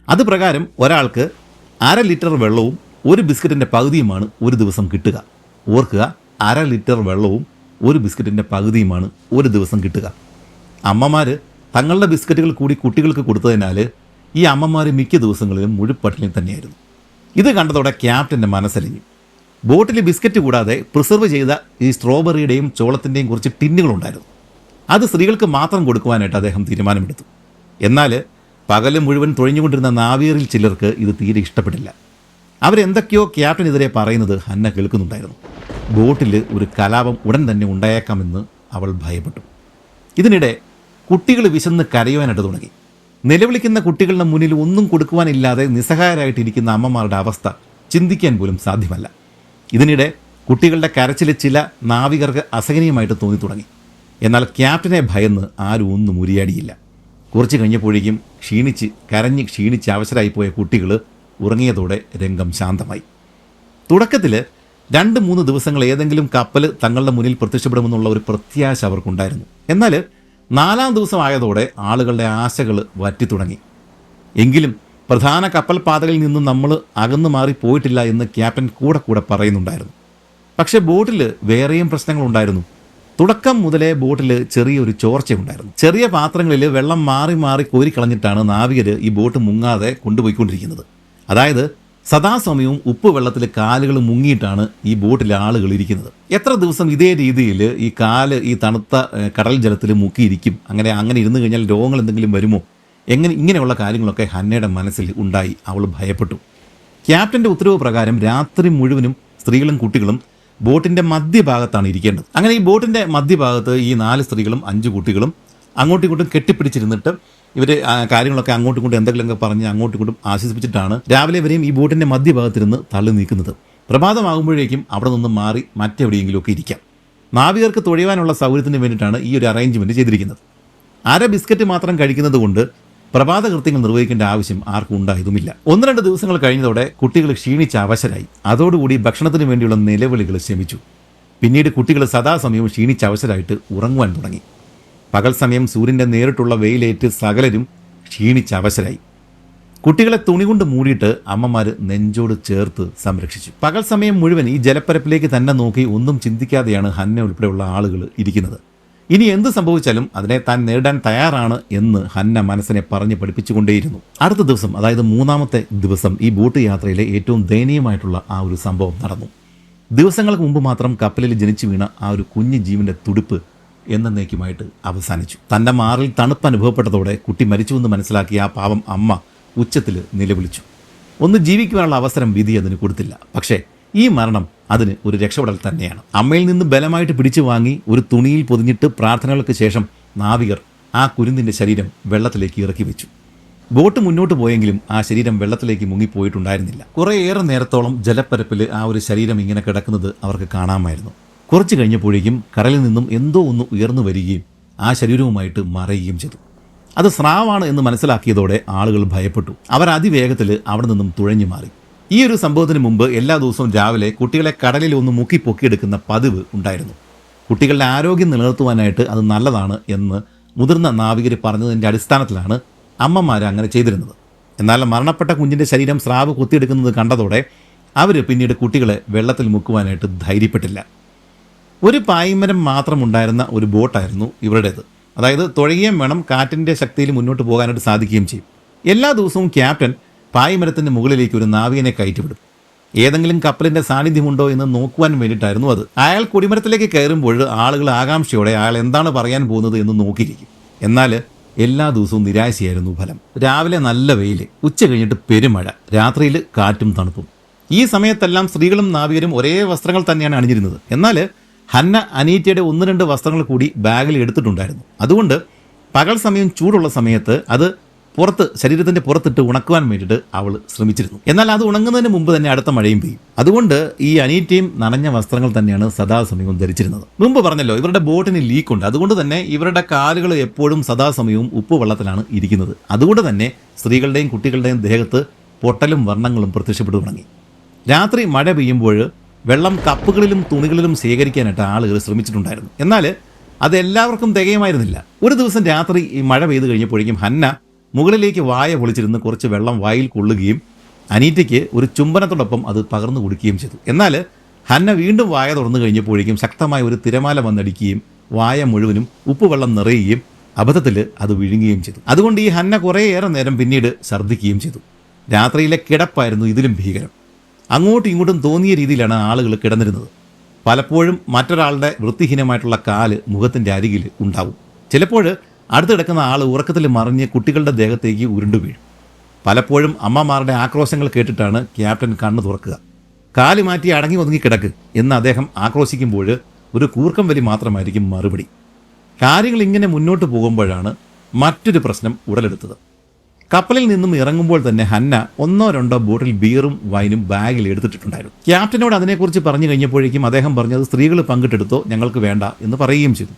അത് പ്രകാരം ഒരാൾക്ക് 1/2 ലിറ്റർ വെള്ളവും 1 ബിസ്ക്കറ്റിൻ്റെ പകുതിയുമാണ് ഒരു ദിവസം കിട്ടുക. ഓർക്കുക, 1/2 ലിറ്റർ വെള്ളവും 1 ബിസ്ക്കറ്റിൻ്റെ പകുതിയുമാണ് ഒരു ദിവസം കിട്ടുക. അമ്മമാർ തങ്ങളുടെ ബിസ്ക്കറ്റുകൾ കൂടി കുട്ടികൾക്ക് കൊടുത്തതിനാൽ ഈ അമ്മമാർ മിക്ക ദിവസങ്ങളിലും മുഴുപ്പട്ടിണിയിൽ തന്നെയായിരുന്നു. ഇത് കണ്ടതോടെ ക്യാപ്റ്റൻ്റെ മനസ്സലിഞ്ഞു. ബോട്ടിൽ ബിസ്ക്കറ്റ് കൂടാതെ പ്രിസർവ് ചെയ്ത ഈ സ്ട്രോബെറിയുടെയും ചോളത്തിൻ്റെയും കുറച്ച് ടിന്നുകളുണ്ടായിരുന്നു. അത് സ്ത്രീകൾക്ക് മാത്രം കൊടുക്കുവാനായിട്ട് അദ്ദേഹം തീരുമാനമെടുത്തു. എന്നാൽ പകല് മുഴുവൻ തുഴഞ്ഞുകൊണ്ടിരുന്ന നാവികരിൽ ചിലർക്ക് ഇത് തീരെ ഇഷ്ടപ്പെട്ടില്ല. അവരെന്തൊക്കെയോ ക്യാപ്റ്റനെതിരെ പറയുന്നത് ഹന്ന കേൾക്കുന്നുണ്ടായിരുന്നു. ബോട്ടിൽ ഒരു കലാപം ഉടൻ തന്നെ ഉണ്ടായേക്കാമെന്ന് അവൾ ഭയപ്പെട്ടു. ഇതിനിടെ കുട്ടികൾ വിശന്ന് കരയുവാനായിട്ട് തുടങ്ങി. നിലവിളിക്കുന്ന കുട്ടികളുടെ മുന്നിൽ ഒന്നും കൊടുക്കുവാനില്ലാതെ നിസ്സഹായരായിട്ടിരിക്കുന്ന അമ്മമാരുടെ അവസ്ഥ ചിന്തിക്കാൻ പോലും സാധ്യമല്ല. ഇതിനിടെ കുട്ടികളുടെ കരച്ചിൽ ചില നാവികർക്ക് അസഹനീയമായിട്ട് തോന്നി തുടങ്ങി. എന്നാൽ ക്യാപ്റ്റനെ ഭയന്ന് ആരും ഒന്നും ഉരിയാടിയില്ല. കുറച്ച് കഴിഞ്ഞപ്പോഴേക്കും കരഞ്ഞ് ക്ഷീണിച്ച് അവശരായിപ്പോയ കുട്ടികൾ ഉറങ്ങിയതോടെ രംഗം ശാന്തമായി. തുടക്കത്തിൽ 2-3 ദിവസങ്ങൾ ഏതെങ്കിലും കപ്പൽ തങ്ങളുടെ മുന്നിൽ പ്രത്യക്ഷപ്പെടുമെന്നുള്ള ഒരു പ്രത്യാശ അവർക്കുണ്ടായിരുന്നു. എന്നാൽ 4-ാം ദിവസം ആയതോടെ ആളുകളുടെ ആശകൾ വറ്റിത്തുടങ്ങി. എങ്കിലും പ്രധാന കപ്പൽ പാതകളിൽ നിന്നും നമ്മൾ അകന്നു മാറി പോയിട്ടില്ല എന്ന് ക്യാപ്റ്റൻ കൂടെ പറയുന്നുണ്ടായിരുന്നു. പക്ഷേ ബോട്ടിൽ വേറെയും പ്രശ്നങ്ങളുണ്ടായിരുന്നു. തുടക്കം മുതലേ ബോട്ടിൽ ചെറിയൊരു ചോർച്ചയുണ്ടായിരുന്നു. ചെറിയ പാത്രങ്ങളിൽ വെള്ളം മാറി കോരിക്കളഞ്ഞിട്ടാണ് നാവികർ ഈ ബോട്ട് മുങ്ങാതെ കൊണ്ടുപോയിക്കൊണ്ടിരിക്കുന്നത്. അതായത് സദാസമയവും ഉപ്പ് വെള്ളത്തിൽ കാലുകൾ മുങ്ങിയിട്ടാണ് ഈ ബോട്ടിലെ ആളുകൾ ഇരിക്കുന്നത്. എത്ര ദിവസം ഇതേ രീതിയിൽ ഈ കാല് ഈ തണുത്ത കടൽ ജലത്തിൽ മുക്കിയിരിക്കും? അങ്ങനെ ഇരുന്ന് കഴിഞ്ഞാൽ രോഗങ്ങൾ എന്തെങ്കിലും വരുമോ? ഇങ്ങനെയുള്ള കാര്യങ്ങളൊക്കെ ഹന്നയുടെ മനസ്സിൽ ഉണ്ടായി. അവൾ ഭയപ്പെട്ടു. ക്യാപ്റ്റന്റെ ഉത്തരവ് പ്രകാരം രാത്രി മുഴുവനും സ്ത്രീകളും കുട്ടികളും ബോട്ടിന്റെ മധ്യഭാഗത്താണ് ഇരിക്കേണ്ടത്. അങ്ങനെ ഈ ബോട്ടിന്റെ മധ്യഭാഗത്ത് ഈ 4 സ്ത്രീകളും 5 കുട്ടികളും അങ്ങോട്ടും ഇങ്ങോട്ടും കെട്ടിപ്പിടിച്ചിരുന്നിട്ട് ഇവർ കാര്യങ്ങളൊക്കെ അങ്ങോട്ടും ഇങ്ങോട്ടും എന്തെങ്കിലുമൊക്കെ പറഞ്ഞ് അങ്ങോട്ടും ഇങ്ങോട്ടും ആശ്വസിപ്പിച്ചിട്ടാണ് രാവിലെ വരെയും ഈ ബോട്ടിന്റെ മധ്യഭാഗത്തിരുന്ന് തള്ളി നീക്കുന്നത്. പ്രഭാതമാകുമ്പോഴേക്കും അവിടെ നിന്ന് മാറി മറ്റെവിടെയെങ്കിലുമൊക്കെ ഇരിക്കാം. നാവികർക്ക് തുഴയുവാനുള്ള സൗകര്യത്തിന് വേണ്ടിയിട്ടാണ് ഈ ഒരു അറേഞ്ച്മെന്റ് ചെയ്തിരിക്കുന്നത്. അര ബിസ്ക്കറ്റ് മാത്രം കഴിക്കുന്നത് കൊണ്ട് പ്രഭാത കൃത്യങ്ങൾ നിർവഹിക്കേണ്ട ആവശ്യം ആർക്കും ഉണ്ടായതുമില്ല. 1-2 ദിവസങ്ങൾ കഴിഞ്ഞതോടെ കുട്ടികൾ ക്ഷീണിച്ച അവശരായി. അതോടുകൂടി ഭക്ഷണത്തിന് വേണ്ടിയുള്ള നിലവിളികൾ ശമിച്ചു. പിന്നീട് കുട്ടികൾ സദാസമയവും ക്ഷീണിച്ച അവശരായിട്ട് ഉറങ്ങുവാൻ തുടങ്ങി. പകൽ സമയം സൂര്യൻ്റെ നേരിട്ടുള്ള വെയിലേറ്റ് സകലരും ക്ഷീണിച്ച അവശരായി. കുട്ടികളെ തുണി കൊണ്ട് മൂടിയിട്ട് അമ്മമാർ നെഞ്ചോട് ചേർത്ത് സംരക്ഷിച്ചു. പകൽ സമയം മുഴുവൻ ഈ ജലപ്പരപ്പിലേക്ക് തന്നെ നോക്കി ഒന്നും ചിന്തിക്കാതെയാണ് ഹന്ന ഉൾപ്പെടെയുള്ള ആളുകൾ ഇരിക്കുന്നത്. ഇനി എന്ത് സംഭവിച്ചാലും അതിനെ താൻ നേരിടാൻ തയ്യാറാണ് എന്ന് ഹന്ന മനസ്സിനെ പറഞ്ഞ് പഠിപ്പിച്ചുകൊണ്ടേയിരുന്നു. അടുത്ത ദിവസം, അതായത് 3-ാമത്തെ ദിവസം, ഈ ബോട്ട് യാത്രയിലെ ഏറ്റവും ദയനീയമായിട്ടുള്ള ആ ഒരു സംഭവം നടന്നു. ദിവസങ്ങൾക്ക് മുമ്പ് മാത്രം കപ്പലിൽ ജനിച്ചു വീണ ആ ഒരു കുഞ്ഞു ജീവന്റെ തുടിപ്പ് എന്നേക്കുമായിട്ട് അവസാനിച്ചു. തൻ്റെ മാറിൽ തണുപ്പ് അനുഭവപ്പെട്ടതോടെ കുട്ടി മരിച്ചുവെന്ന് മനസ്സിലാക്കിയ ആ പാവം അമ്മ ഉച്ചത്തിൽ നിലവിളിച്ചു. ഒന്ന് ജീവിക്കുവാനുള്ള അവസരം വിധി അതിന് കൊടുത്തില്ല. പക്ഷേ ഈ മരണം അതിന് ഒരു രക്ഷപ്പെടൽ തന്നെയാണ്. അമ്മയിൽ നിന്ന് ബലമായിട്ട് പിടിച്ചു വാങ്ങി ഒരു തുണിയിൽ പൊതിഞ്ഞിട്ട് പ്രാർത്ഥനകൾക്ക് ശേഷം നാവികർ ആ കുരുന്നിൻ്റെ ശരീരം വെള്ളത്തിലേക്ക് ഇറക്കി വെച്ചു. ബോട്ട് മുന്നോട്ട് പോയെങ്കിലും ആ ശരീരം വെള്ളത്തിലേക്ക് മുങ്ങിപ്പോയിട്ടുണ്ടായിരുന്നില്ല. കുറേയേറെ നേരത്തോളം ജലപ്പരപ്പിൽ ആ ഒരു ശരീരം ഇങ്ങനെ കിടക്കുന്നത് അവർക്ക് കാണാമായിരുന്നു. കുറച്ച് കഴിഞ്ഞപ്പോഴേക്കും കടലിൽ നിന്നും എന്തോ ഒന്ന് ഉയർന്നു വരികയും ആ ശരീരവുമായിട്ട് മറയുകയും ചെയ്തു. അത് സ്രാവാണ് എന്ന് മനസ്സിലാക്കിയതോടെ ആളുകൾ ഭയപ്പെട്ടു. അവർ അതിവേഗത്തിൽ അവിടെ നിന്നും തുഴഞ്ഞു മാറി. ഈ ഒരു സംഭവത്തിന് മുമ്പ് എല്ലാ ദിവസവും രാവിലെ കുട്ടികളെ കടലിൽ ഒന്ന് മുക്കി പൊക്കിയെടുക്കുന്ന പതിവ് ഉണ്ടായിരുന്നു. കുട്ടികളുടെ ആരോഗ്യം നിലനിർത്തുവാനായിട്ട് അത് നല്ലതാണ് എന്ന് മുതിർന്ന നാവികർ പറഞ്ഞതിൻ്റെ അടിസ്ഥാനത്തിലാണ് അമ്മമാർ അങ്ങനെ ചെയ്തിരുന്നത്. എന്നാൽ മരണപ്പെട്ട കുഞ്ഞിൻ്റെ ശരീരം സ്രാവ് കൊത്തിയെടുക്കുന്നത് കണ്ടതോടെ അവർ പിന്നീട് കുട്ടികളെ വെള്ളത്തിൽ മുക്കുവാനായിട്ട് ധൈര്യപ്പെട്ടില്ല. ഒരു പായ്മരം മാത്രമുണ്ടായിരുന്ന ഒരു ബോട്ടായിരുന്നു ഇവരുടേത്. അതായത് തുഴയുകയും വേണം, കാറ്റിൻ്റെ ശക്തിയിൽ മുന്നോട്ട് പോകാനായിട്ട് സാധിക്കുകയും ചെയ്യും. എല്ലാ ദിവസവും ക്യാപ്റ്റൻ പായ്മരത്തിൻ്റെ മുകളിലേക്ക് ഒരു നാവികനെ കയറ്റിവിടും. ഏതെങ്കിലും കപ്പലിൻ്റെ സാന്നിധ്യമുണ്ടോ എന്ന് നോക്കുവാൻ വേണ്ടിയിട്ടായിരുന്നു അത്. അയാൾ കൊടിമരത്തിലേക്ക് കയറുമ്പോൾ ആളുകൾ ആകാംക്ഷയോടെ അയാൾ എന്താണ് പറയാൻ പോകുന്നത് എന്ന് നോക്കിയിരിക്കും. എന്നാൽ എല്ലാ ദിവസവും നിരാശയായിരുന്നു ഫലം. രാവിലെ നല്ല വെയിൽ, ഉച്ച കഴിഞ്ഞിട്ട് പെരുമഴ, രാത്രിയിൽ കാറ്റും തണുപ്പും. ഈ സമയത്തെല്ലാം സ്ത്രീകളും നാവികരും ഒരേ വസ്ത്രങ്ങൾ തന്നെയാണ് അണിഞ്ഞിരുന്നത്. എന്നാൽ ഹന്ന അനീറ്റയുടെ 1-2 വസ്ത്രങ്ങൾ കൂടി ബാഗിൽ എടുത്തിട്ടുണ്ടായിരുന്നു. അതുകൊണ്ട് പകൽ സമയം ചൂടുള്ള സമയത്ത് അത് ശരീരത്തിൻ്റെ പുറത്തിട്ട് ഉണക്കുവാൻ വേണ്ടിയിട്ട് അവൾ ശ്രമിച്ചിരുന്നു. എന്നാൽ അത് ഉണങ്ങുന്നതിന് മുമ്പ് തന്നെ അടുത്ത മഴയും പെയ്യും. അതുകൊണ്ട് ഈ അനീറ്റയും നനഞ്ഞ വസ്ത്രങ്ങൾ തന്നെയാണ് സദാസമയവും ധരിച്ചിരുന്നത്. മുമ്പ് പറഞ്ഞല്ലോ, ഇവരുടെ ബോട്ടിന് ലീക്കുണ്ട്. അതുകൊണ്ട് തന്നെ ഇവരുടെ കാലുകൾ എപ്പോഴും സദാസമയവും ഉപ്പ് വെള്ളത്തിലാണ് ഇരിക്കുന്നത്. അതുകൊണ്ട് തന്നെ സ്ത്രീകളുടെയും കുട്ടികളുടെയും ദേഹത്ത് പൊട്ടലും വർണ്ണങ്ങളും പ്രത്യക്ഷപ്പെട്ടു തുടങ്ങി. രാത്രി മഴ പെയ്യുമ്പോൾ വെള്ളം കപ്പുകളിലും തുണികളിലും ശേഖരിക്കാനായിട്ട് ആളുകൾ ശ്രമിച്ചിട്ടുണ്ടായിരുന്നു. എന്നാൽ അതെല്ലാവർക്കും തികയുമായിരുന്നില്ല. ഒരു ദിവസം രാത്രി ഈ മഴ പെയ്തു കഴിഞ്ഞപ്പോഴേക്കും ഹന്ന മുകളിലേക്ക് വായ പൊളിച്ചിരുന്ന് കുറച്ച് വെള്ളം വായിൽ കൊള്ളുകയും അനീറ്റയ്ക്ക് ഒരു ചുംബനത്തോടൊപ്പം അത് പകർന്നു കൊടുക്കുകയും ചെയ്തു. എന്നാൽ ഹന്ന വീണ്ടും വായ തുറന്നു കഴിഞ്ഞപ്പോഴേക്കും ശക്തമായ ഒരു തിരമാല വന്നടിക്കുകയും വായ മുഴുവനും ഉപ്പുവെള്ളം നിറയുകയും അബദ്ധത്തിൽ അത് വിഴുങ്ങുകയും ചെയ്തു. അതുകൊണ്ട് ഈ ഹന്ന കുറേയേറെ നേരം പിന്നീട് ഛർദ്ദിക്കുകയും ചെയ്തു. രാത്രിയിലെ കിടപ്പായിരുന്നു ഇതിലും ഭീകരം. അങ്ങോട്ടും ഇങ്ങോട്ടും തോന്നിയ രീതിയിലാണ് ആളുകൾ കിടന്നിരുന്നത്. പലപ്പോഴും മറ്റൊരാളുടെ വൃത്തിഹീനമായിട്ടുള്ള കാല് മുഖത്തിൻ്റെ അരികിൽ ഉണ്ടാവും. ചിലപ്പോൾ അടുത്ത് കിടക്കുന്ന ആൾ ഉറക്കത്തിൽ മറിഞ്ഞ് കുട്ടികളുടെ ദേഹത്തേക്ക് ഉരുണ്ടു വീഴും. പലപ്പോഴും അമ്മമാരുടെ ആക്രോശങ്ങൾ കേട്ടിട്ടാണ് ക്യാപ്റ്റൻ കണ്ണ് തുറക്കുക. കാല് മാറ്റി അടങ്ങി ഒതുങ്ങി കിടക്ക് എന്ന് അദ്ദേഹം ആക്രോശിക്കുമ്പോൾ ഒരു കൂർക്കം വലി മാത്രമായിരിക്കും മറുപടി. കാര്യങ്ങൾ ഇങ്ങനെ മുന്നോട്ട് പോകുമ്പോഴാണ് മറ്റൊരു പ്രശ്നം ഉടലെടുത്തത്. കപ്പലിൽ നിന്നും ഇറങ്ങുമ്പോൾ തന്നെ ഹന്ന 1-2 ബോട്ടിൽ ബിയറും വൈനും ബാഗിൽ എടുത്തിട്ടുണ്ടായിരുന്നു. ക്യാപ്റ്റനോട് അതിനെക്കുറിച്ച് പറഞ്ഞു കഴിഞ്ഞപ്പോഴേക്കും അദ്ദേഹം പറഞ്ഞത് സ്ത്രീകൾ പങ്കിട്ടെടുത്തോ, ഞങ്ങൾക്ക് വേണ്ട എന്ന് പറയുകയും ചെയ്തു.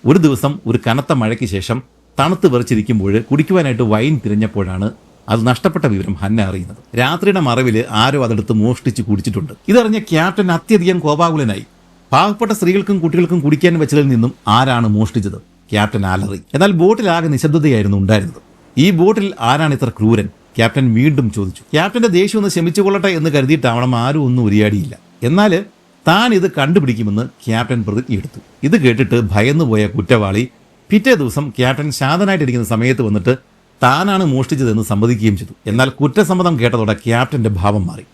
ഒരു ദിവസം ഒരു കനത്ത മഴയ്ക്ക് ശേഷം തണുത്ത് വിറച്ചിരിക്കുമ്പോൾ കുടിക്കുവാനായിട്ട് വൈൻ തിരഞ്ഞപ്പോഴാണ് അത് നഷ്ടപ്പെട്ട വിവരം ഹന്ന അറിയുന്നത്. രാത്രിയുടെ മറവിൽ ആരോ അതെടുത്ത് മോഷ്ടിച്ച് കുടിച്ചിട്ടുണ്ട്. ഇതറിഞ്ഞ ക്യാപ്റ്റൻ അത്യധികം കോപാകുലനായി. പാവപ്പെട്ട സ്ത്രീകൾക്കും കുട്ടികൾക്കും കുടിക്കാൻ വെച്ചതിൽ നിന്നും ആരാണ് മോഷ്ടിച്ചത്? ക്യാപ്റ്റൻ അലറി. എന്നാൽ ബോട്ടിലാകെ നിശബ്ദതയായിരുന്നു ഉണ്ടായിരുന്നത്. ഈ ബോട്ടിൽ ആരാണ് ഇത്ര ക്രൂരൻ? ക്യാപ്റ്റൻ വീണ്ടും ചോദിച്ചു. ക്യാപ്റ്റന്റെ ദേഷ്യം ഒന്ന് ശമിച്ചുകൊള്ളട്ടെ എന്ന് കരുതിയിട്ടാവണം ആരും ഒന്നും ഉരിയാടിയില്ല. എന്നാൽ താൻ ഇത് കണ്ടുപിടിക്കുമെന്ന് ക്യാപ്റ്റൻ പ്രതിജ്ഞയെടുത്തു. ഇത് കേട്ടിട്ട് ഭയന്നുപോയ കുറ്റവാളി പിറ്റേ ദിവസം ക്യാപ്റ്റൻ ശാന്തനായിട്ടിരിക്കുന്ന സമയത്ത് വന്നിട്ട് താനാണ് മോഷ്ടിച്ചതെന്ന് സമ്മതിക്കുകയും ചെയ്തു. എന്നാൽ കുറ്റസമ്മതം കേട്ടതോടെ ക്യാപ്റ്റന്റെ ഭാവം മാറി.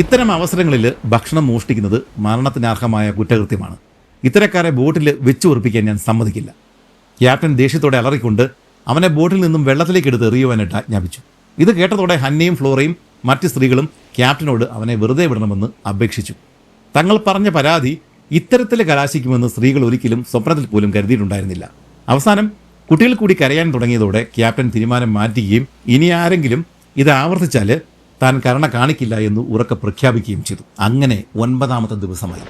ഇത്തരം അവസരങ്ങളിൽ ഭക്ഷണം മോഷ്ടിക്കുന്നത് മരണത്തിനർഹമായ കുറ്റകൃത്യമാണ്. ഇത്തരക്കാരെ ബോട്ടിൽ വെച്ച് ഉറപ്പിക്കാൻ ഞാൻ സമ്മതിക്കില്ല. ക്യാപ്റ്റൻ ദേഷ്യത്തോടെ അലറിക്കൊണ്ട് അവനെ ബോട്ടിൽ നിന്നും വെള്ളത്തിലേക്ക് എടുത്ത് എറിയുവാനായിട്ട് ആജ്ഞാപിച്ചു. ഇത് കേട്ടതോടെ ഹന്നയും ഫ്ലോറയും മറ്റ് സ്ത്രീകളും ക്യാപ്റ്റനോട് അവനെ വെറുതെ വിടണമെന്ന് അപേക്ഷിച്ചു. തങ്ങൾ പറഞ്ഞ പരാതി ഇത്തരത്തിൽ കലാശിക്കുമെന്ന് സ്ത്രീകൾ ഒരിക്കലും സ്വപ്നത്തിൽ പോലും കരുതിയിട്ടുണ്ടായിരുന്നില്ല. അവസാനം കുട്ടികൾ കൂടി കരയാൻ തുടങ്ങിയതോടെ ക്യാപ്റ്റൻ തീരുമാനം മാറ്റുകയും ഇനി ആരെങ്കിലും ഇത് ആവർത്തിച്ചാൽ താൻ കരുണ കാണിക്കില്ല എന്ന് ഉറക്കെ പ്രഖ്യാപിക്കുകയും ചെയ്തു. അങ്ങനെ 9ാമത്തെ ദിവസമായി.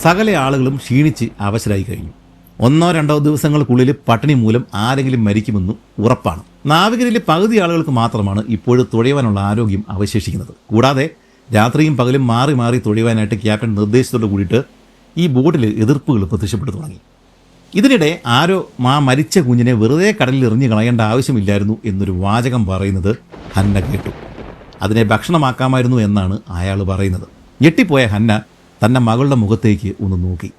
സകല ആളുകളും ക്ഷീണിച്ച് അവശരായി കഴിഞ്ഞു. 1-2 ദിവസങ്ങൾക്കുള്ളിൽ പട്ടിണി മൂലം ആരെങ്കിലും മരിക്കുമെന്ന് ഉറപ്പാണ്. നാവികരിൽ പകുതി ആളുകൾക്ക് മാത്രമാണ് ഇപ്പോഴും തുഴയുവാനുള്ള ആരോഗ്യം അവശേഷിക്കുന്നത്. കൂടാതെ രാത്രിയും പകലും മാറി മാറി തുഴയുവാനായിട്ട് ക്യാപ്റ്റൻ നിർദ്ദേശത്തോട് കൂടിയിട്ട് ഈ ബോട്ടിൽ എതിർപ്പുകൾ പ്രത്യക്ഷപ്പെട്ടു തുടങ്ങി. ഇതിനിടെ ആരോ മരിച്ച കുഞ്ഞിനെ വെറുതെ കടലിൽ എറിഞ്ഞു കളയേണ്ട ആവശ്യമില്ലായിരുന്നു എന്നൊരു വാചകം പറയുന്നത് ഹന്ന കേട്ടു. അതിനെ ഭക്ഷണമാക്കാമായിരുന്നു എന്നാണ് അയാൾ പറയുന്നത്. ഞെട്ടിപ്പോയ ഹന്ന തൻ്റെ മകളുടെ മുഖത്തേക്ക് ഒന്ന് നോക്കി.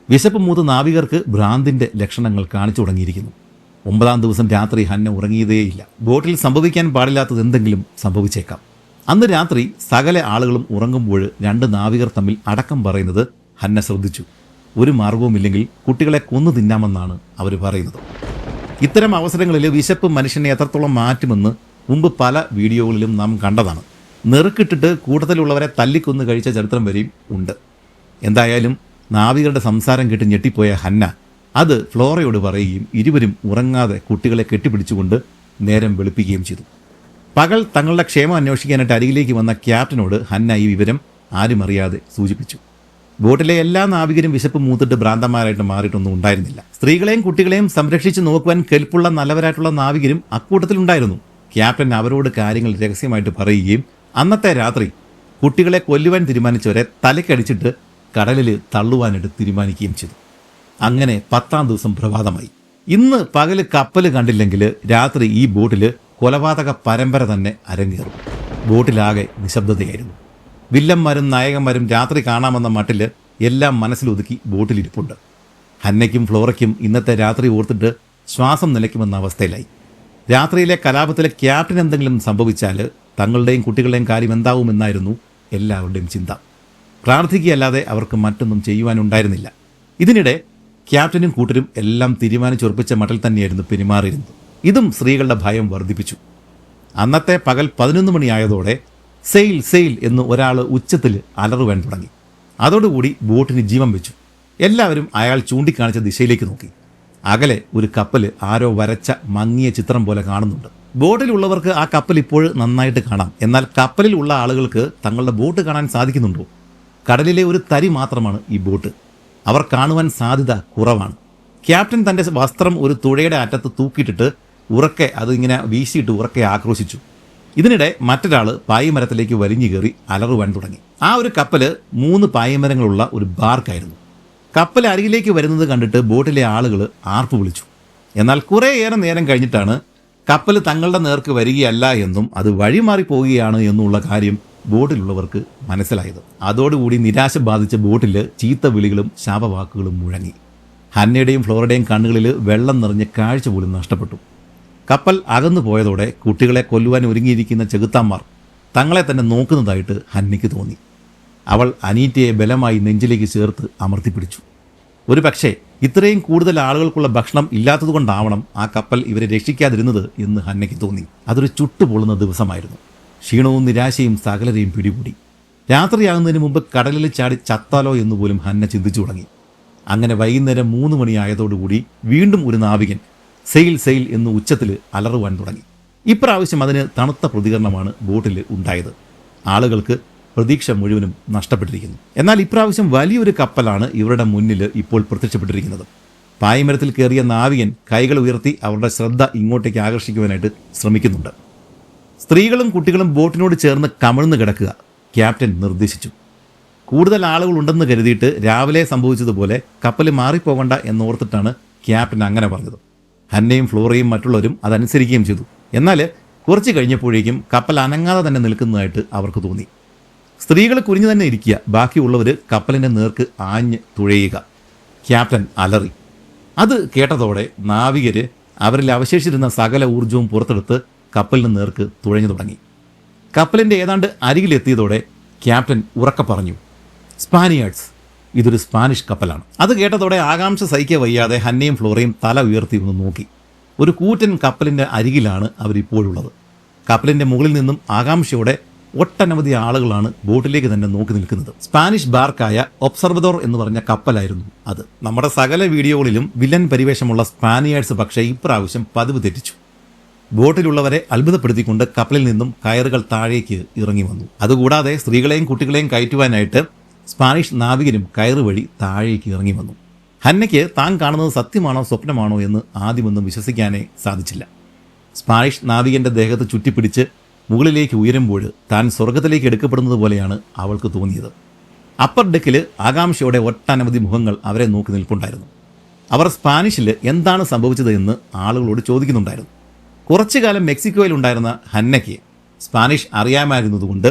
വിശപ്പ് മൂത്ത് നാവികർക്ക് ഭ്രാന്തിൻ്റെ ലക്ഷണങ്ങൾ കാണിച്ചു തുടങ്ങിയിരിക്കുന്നു. 9ാം ദിവസം രാത്രി ഹന്ന ഉറങ്ങിയതേയില്ല. ബോട്ടിൽ സംഭവിക്കാൻ പാടില്ലാത്തത് എന്തെങ്കിലും സംഭവിച്ചേക്കാം. അന്ന് രാത്രി സകല ആളുകളും ഉറങ്ങുമ്പോൾ 2 നാവികർ തമ്മിൽ അടക്കം പറയുന്നത് ഹന്ന ശ്രദ്ധിച്ചു. ഒരു മാർഗവുമില്ലെങ്കിൽ കുട്ടികളെ കൊന്നു തിന്നാമെന്നാണ് അവർ പറയുന്നത്. ഇത്തരം അവസരങ്ങളിൽ വിശപ്പ് മനുഷ്യനെ എത്രത്തോളം മാറ്റുമെന്ന് മുമ്പ് പല വീഡിയോകളിലും നാം കണ്ടതാണ്. നെറുക്കിട്ടിട്ട് കൂട്ടത്തിലുള്ളവരെ തല്ലിക്കൊന്ന് കഴിച്ച ചരിത്രം വരെയും ഉണ്ട്. എന്തായാലും നാവികരുടെ സംസാരം കേട്ട് ഞെട്ടിപ്പോയ ഹന്ന അത് ഫ്ലോറയോട് പറയുകയും ഇരുവരും ഉറങ്ങാതെ കുട്ടികളെ കെട്ടിപ്പിടിച്ചുകൊണ്ട് നേരം വെളുപ്പിക്കുകയും ചെയ്തു. പകൽ തങ്ങളുടെ ക്ഷേമം അന്വേഷിക്കാനായിട്ട് അരികിലേക്ക് വന്ന ക്യാപ്റ്റനോട് ഹന്ന ഈ വിവരം ആരും അറിയാതെ സൂചിപ്പിച്ചു. ബോട്ടിലെ എല്ലാ നാവികരും വിശപ്പ് മൂത്തിട്ട് ഭ്രാന്തന്മാരായിട്ട് മാറിയിട്ടൊന്നും ഉണ്ടായിരുന്നില്ല. സ്ത്രീകളെയും കുട്ടികളെയും സംരക്ഷിച്ച് നോക്കുവാൻ കെൽപ്പുള്ള നല്ലവരായിട്ടുള്ള നാവികരും അക്കൂട്ടത്തിലുണ്ടായിരുന്നു. ക്യാപ്റ്റൻ അവരോട് കാര്യങ്ങൾ രഹസ്യമായിട്ട് പറയുകയും അന്നത്തെ രാത്രി കുട്ടികളെ കൊല്ലുവാൻ തീരുമാനിച്ചവരെ തലക്കടിച്ചിട്ട് കടലിൽ തള്ളുവാനായിട്ട് തീരുമാനിക്കുകയും ചെയ്തു. അങ്ങനെ 10ാം ദിവസം പ്രഭാതമായി. ഇന്ന് പകല് കപ്പൽ കണ്ടില്ലെങ്കിൽ രാത്രി ഈ ബോട്ടിൽ കൊലപാതക പരമ്പര തന്നെ അരങ്ങേറും. ബോട്ടിലാകെ നിശബ്ദതയായിരുന്നു. വില്ലന്മാരും നായകന്മാരും രാത്രി കാണാമെന്ന മട്ടിൽ എല്ലാം മനസ്സിലൊതുക്കി ബോട്ടിലിരിപ്പുണ്ട്. ഹന്നയ്ക്കും ഫ്ലോറയ്ക്കും ഇന്നത്തെ രാത്രി ഓർത്തിട്ട് ശ്വാസം നിലയ്ക്കുമെന്ന അവസ്ഥയിലായി. രാത്രിയിലെ കലാപത്തിലെ ക്യാപ്റ്റൻ എന്തെങ്കിലും സംഭവിച്ചാൽ തങ്ങളുടെയും കുട്ടികളുടെയും കാര്യം എന്താവുമെന്നായിരുന്നു എല്ലാവരുടെയും ചിന്ത. പ്രാർത്ഥിക്കുകയല്ലാതെ അവർക്ക് മറ്റൊന്നും ചെയ്യുവാനുണ്ടായിരുന്നില്ല. ഇതിനിടെ ക്യാപ്റ്റനും കൂട്ടരും എല്ലാം തീരുമാനിച്ചുറപ്പിച്ച മട്ടിൽ തന്നെയായിരുന്നു പെരുമാറിയിരുന്നത്. ഇതും സ്ത്രീകളുടെ ഭയം വർദ്ധിപ്പിച്ചു. അന്നത്തെ പകൽ 11 മണിയായതോടെ സെയിൽ സെയിൽ എന്ന് ഒരാൾ ഉച്ചത്തിൽ അലറുവാൻ തുടങ്ങി. അതോടുകൂടി ബോട്ടിന് ജീവൻ വെച്ചു. എല്ലാവരും അയാൾ ചൂണ്ടിക്കാണിച്ച ദിശയിലേക്ക് നോക്കി. അകലെ ഒരു കപ്പൽ ആരോ വരച്ച മങ്ങിയ ചിത്രം പോലെ കാണുന്നുണ്ട്. ബോട്ടിലുള്ളവർക്ക് ആ കപ്പൽ ഇപ്പോൾ നന്നായിട്ട് കാണാം. എന്നാൽ കപ്പലിൽ ഉള്ള ആളുകൾക്ക് തങ്ങളുടെ ബോട്ട് കാണാൻ സാധിക്കുന്നുണ്ടോ? കടലിലെ ഒരു തരി മാത്രമാണ് ഈ ബോട്ട്. അവർ കാണുവാൻ സാധ്യത കുറവാണ്. ക്യാപ്റ്റൻ തൻ്റെ വസ്ത്രം ഒരു തുഴയുടെ അറ്റത്ത് തൂക്കിയിട്ടിട്ട് ഉറക്കെ അതിങ്ങനെ വീശിയിട്ട് ഉറക്കെ ആക്രോശിച്ചു. ഇതിനിടെ മറ്റൊരാൾ പായ്മരത്തിലേക്ക് വലിഞ്ഞു കയറി അലറുവാൻ തുടങ്ങി. ആ ഒരു കപ്പൽ 3 പായ്മരങ്ങളുള്ള ഒരു ബാർക്കായിരുന്നു. കപ്പൽ അരികിലേക്ക് വരുന്നത് കണ്ടിട്ട് ബോട്ടിലെ ആളുകൾ ആർപ്പ് വിളിച്ചു. എന്നാൽ കുറേയേറെ നേരം കഴിഞ്ഞിട്ടാണ് കപ്പൽ തങ്ങളുടെ നേർക്ക് വരികയല്ല എന്നും അത് വഴിമാറി പോവുകയാണ് എന്നുള്ള കാര്യം ബോട്ടിലുള്ളവർക്ക് മനസ്സിലായത്. അതോടുകൂടി നിരാശ ബാധിച്ച ബോട്ടിൽ ചീത്ത വിളികളും ശാപവാക്കുകളും മുഴങ്ങി. ഹന്നയുടെയും ഫ്ലോറയുടെയും കണ്ണുകളിൽ വെള്ളം നിറഞ്ഞ കാഴ്ച പോലും നഷ്ടപ്പെട്ടു. കപ്പൽ അകന്നു പോയതോടെ കുട്ടികളെ കൊല്ലുവാൻ ഒരുങ്ങിയിരിക്കുന്ന ചെകുത്താന്മാർ തങ്ങളെ തന്നെ നോക്കുന്നതായിട്ട് ഹന്നയ്ക്ക് തോന്നി. അവൾ അനീറ്റയെ ബലമായി നെഞ്ചിലേക്ക് ചേർത്ത് അമർത്തിപ്പിടിച്ചു. ഒരു പക്ഷേ ഇത്രയും കൂടുതൽ ആളുകൾക്കുള്ള ഭക്ഷണം ഇല്ലാത്തതുകൊണ്ടാവണം ആ കപ്പൽ ഇവരെ രക്ഷിക്കാതിരുന്നത് എന്ന് ഹന്നയ്ക്ക് തോന്നി. അതൊരു ചുട്ടുപൊള്ളുന്ന ദിവസമായിരുന്നു. ക്ഷീണവും നിരാശയും സകലരെയും പിടികൂടി. രാത്രിയാകുന്നതിന് മുമ്പ് കടലിൽ ചാടി ചത്താലോ എന്നുപോലും ഹന്ന ചിന്തിച്ചു തുടങ്ങി. അങ്ങനെ വൈകുന്നേരം 3 മണിയായതോടുകൂടി വീണ്ടും ഒരു നാവികൻ സെയിൽ സെയിൽ എന്ന് ഉച്ചത്തിൽ അലറുവാൻ തുടങ്ങി. ഇപ്രാവശ്യം അതിന് തണുത്ത പ്രതികരണമാണ് ബോട്ടിൽ ഉണ്ടായത്. ആളുകൾക്ക് പ്രതീക്ഷ മുഴുവനും നഷ്ടപ്പെട്ടിരിക്കുന്നു. എന്നാൽ ഇപ്രാവശ്യം വലിയൊരു കപ്പലാണ് ഇവരുടെ മുന്നിൽ ഇപ്പോൾ പ്രത്യക്ഷപ്പെട്ടിരിക്കുന്നത്. പായ്മരത്തിൽ കയറിയ നാവികൻ കൈകൾ ഉയർത്തി അവരുടെ ശ്രദ്ധ ഇങ്ങോട്ടേക്ക് ആകർഷിക്കുവാനായിട്ട് ശ്രമിക്കുന്നുണ്ട്. സ്ത്രീകളും കുട്ടികളും ബോട്ടിനോട് ചേർന്ന് കമിഴ്ന്ന് കിടക്കുക ക്യാപ്റ്റൻ നിർദ്ദേശിച്ചു. കൂടുതൽ ആളുകളുണ്ടെന്ന് കരുതിയിട്ട് രാവിലെ സംഭവിച്ചതുപോലെ കപ്പൽ മാറിപ്പോകണ്ട എന്നോർത്തിട്ടാണ് ക്യാപ്റ്റൻ അങ്ങനെ പറഞ്ഞത്. ഹന്നയും ഫ്ലോറയും മറ്റുള്ളവരും അതനുസരിക്കുകയും ചെയ്തു. എന്നാൽ കുറച്ച് കഴിഞ്ഞപ്പോഴേക്കും കപ്പൽ അനങ്ങാതെ തന്നെ നിൽക്കുന്നതായിട്ട് അവർക്ക് തോന്നി. സ്ത്രീകൾ കുനിഞ്ഞു തന്നെ ഇരിക്കുക, ബാക്കിയുള്ളവർ കപ്പലിൻ്റെ നേർക്ക് ആഞ്ഞ് തുഴയുക. ക്യാപ്റ്റൻ അലറി. അത് കേട്ടതോടെ നാവികർ അവരിൽ അവശേഷിച്ചിരുന്ന സകല ഊർജവും പുറത്തെടുത്ത് കപ്പലിന് നേർക്ക് തുഴഞ്ഞു തുടങ്ങി. കപ്പലിൻ്റെ ഏതാണ്ട് അരികിലെത്തിയതോടെ ക്യാപ്റ്റൻ ഉറക്കെ പറഞ്ഞു, സ്പാനിയാർഡ്സ്, ഇതൊരു സ്പാനിഷ് കപ്പലാണ്. അത് കേട്ടതോടെ ആകാംക്ഷ സഹിക്കുക വയ്യാതെ ഹന്നയും ഫ്ലോറയും തല ഉയർത്തി ഒന്ന് നോക്കി. ഒരു കൂറ്റൻ കപ്പലിൻ്റെ അരികിലാണ് അവരിപ്പോഴുള്ളത്. കപ്പലിൻ്റെ മുകളിൽ നിന്നും ആകാംക്ഷയോടെ ഒട്ടനവധി ആളുകളാണ് ബോട്ടിലേക്ക് തന്നെ നോക്കി നിൽക്കുന്നത്. സ്പാനിഷ് ബാർക്കായ ഒബ്സർവദോർ എന്ന് പറഞ്ഞ കപ്പലായിരുന്നു അത്. നമ്മുടെ സകല വീഡിയോകളിലും വില്ലൻ പരിവേഷമുള്ള സ്പാനിയാർഡ്സ് പക്ഷേ ഇപ്രാവശ്യം പതിവ് തെറ്റിച്ചു. ബോട്ടിലുള്ളവരെ അത്ഭുതപ്പെടുത്തിക്കൊണ്ട് കപ്പലിൽ നിന്നും കയറുകൾ താഴേക്ക് ഇറങ്ങി വന്നു. അതുകൂടാതെ സ്ത്രീകളെയും കുട്ടികളെയും കയറ്റുവാനായിട്ട് സ്പാനിഷ് നാവികരും കയറ് വഴി താഴേക്ക് ഇറങ്ങി വന്നു. ഹന്നയ്ക്ക് താൻ കാണുന്നത് സത്യമാണോ സ്വപ്നമാണോ എന്ന് ആദ്യമൊന്നും വിശ്വസിക്കാനേ സാധിച്ചില്ല. സ്പാനിഷ് നാവികന്റെ ദേഹത്ത് ചുറ്റിപ്പിടിച്ച് മുകളിലേക്ക് ഉയരുമ്പോൾ താൻ സ്വർഗത്തിലേക്ക് എടുക്കപ്പെടുന്നത് പോലെയാണ് അവൾക്ക് തോന്നിയത്. അപ്പർ ഡെക്കിൽ ആകാംക്ഷയോടെ ഒട്ടനവധി മുഖങ്ങൾ അവരെ നോക്കി നിൽപ്പുണ്ടായിരുന്നു. അവർ സ്പാനിഷിൽ എന്താണ് സംഭവിച്ചത് എന്ന് ആളുകളോട് ചോദിക്കുന്നുണ്ടായിരുന്നു. കുറച്ചു കാലം മെക്സിക്കോയിൽ ഉണ്ടായിരുന്ന ഹന്നയ്ക്ക് സ്പാനിഷ് അറിയാമായിരുന്നതുകൊണ്ട്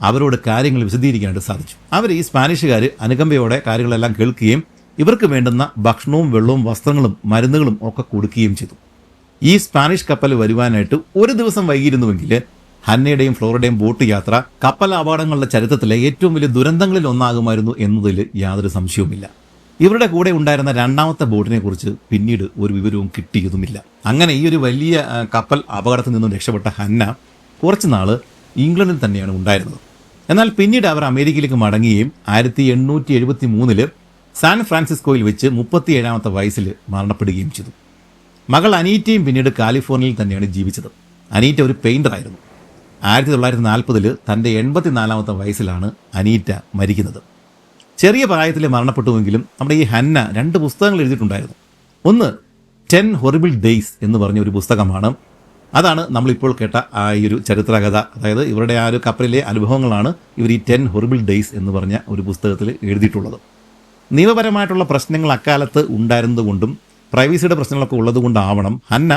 അവരോട് കാര്യങ്ങൾ വിശദീകരിക്കാനായിട്ട് സാധിച്ചു. അവർ ഈ സ്പാനിഷുകാർ അനുകമ്പയോടെ കാര്യങ്ങളെല്ലാം കേൾക്കുകയും ഇവർക്ക് വേണ്ടുന്ന ഭക്ഷണവും വെള്ളവും വസ്ത്രങ്ങളും മരുന്നുകളും ഒക്കെ കൊടുക്കുകയും ചെയ്തു. ഈ സ്പാനിഷ് കപ്പൽ വരുവാനായിട്ട് ഒരു ദിവസം വൈകിയിരുന്നുവെങ്കിൽ ഹന്നയുടെയും ഫ്ലോറയുടെയും ബോട്ട് യാത്ര കപ്പൽ അപകടങ്ങളുടെ ചരിത്രത്തിലെ ഏറ്റവും വലിയ ദുരന്തങ്ങളിൽ ഒന്നാകുമായിരുന്നു എന്നതിൽ യാതൊരു സംശയവുമില്ല. ഇവരുടെ കൂടെ ഉണ്ടായിരുന്ന രണ്ടാമത്തെ ബോട്ടിനെ കുറിച്ച് പിന്നീട് ഒരു വിവരവും കിട്ടിയതുമില്ല. അങ്ങനെ ഈ ഒരു വലിയ കപ്പൽ അപകടത്തിൽ നിന്നും രക്ഷപ്പെട്ട ഹന്ന കുറച്ച് നാൾ ഇംഗ്ലണ്ടിൽ തന്നെയാണ് ഉണ്ടായിരുന്നത്. എന്നാൽ പിന്നീട് അവർ അമേരിക്കയിലേക്ക് മടങ്ങുകയും 1873 സാൻ ഫ്രാൻസിസ്കോയിൽ വെച്ച് 37ാമത്തെ വയസ്സിൽ മരണപ്പെടുകയും ചെയ്തു. മകൾ അനീറ്റയും പിന്നീട് കാലിഫോർണിയയിൽ തന്നെയാണ് ജീവിച്ചത്. അനീറ്റ ഒരു പെയിൻ്ററായിരുന്നു. 1940 തൻ്റെ 84ാമത്തെ വയസ്സിലാണ് അനീറ്റ മരിക്കുന്നത്. ചെറിയ പ്രായത്തിൽ മരണപ്പെട്ടുവെങ്കിലും നമ്മുടെ ഈ ഹന്ന 2 പുസ്തകങ്ങൾ എഴുതിയിട്ടുണ്ടായിരുന്നു. ഒന്ന് 10 ഹൊറിബിൾ ഡേയ്സ് എന്ന് പറഞ്ഞ ഒരു പുസ്തകമാണ്. അതാണ് നമ്മളിപ്പോൾ കേട്ട ആ ഒരു ചരിത്രകഥ. അതായത് ഇവരുടെ ആ ഒരു കപ്പലിലെ അനുഭവങ്ങളാണ് ഇവർ ഈ 10 ഹൊറിബിൾ ഡേയ്സ് എന്ന് പറഞ്ഞ ഒരു പുസ്തകത്തിൽ എഴുതിയിട്ടുള്ളത്. നിയമപരമായിട്ടുള്ള പ്രശ്നങ്ങൾ അക്കാലത്ത് ഉണ്ടായിരുന്നതുകൊണ്ടും പ്രൈവസിയുടെ പ്രശ്നങ്ങളൊക്കെ ഉള്ളതുകൊണ്ടാവണം ഹന്ന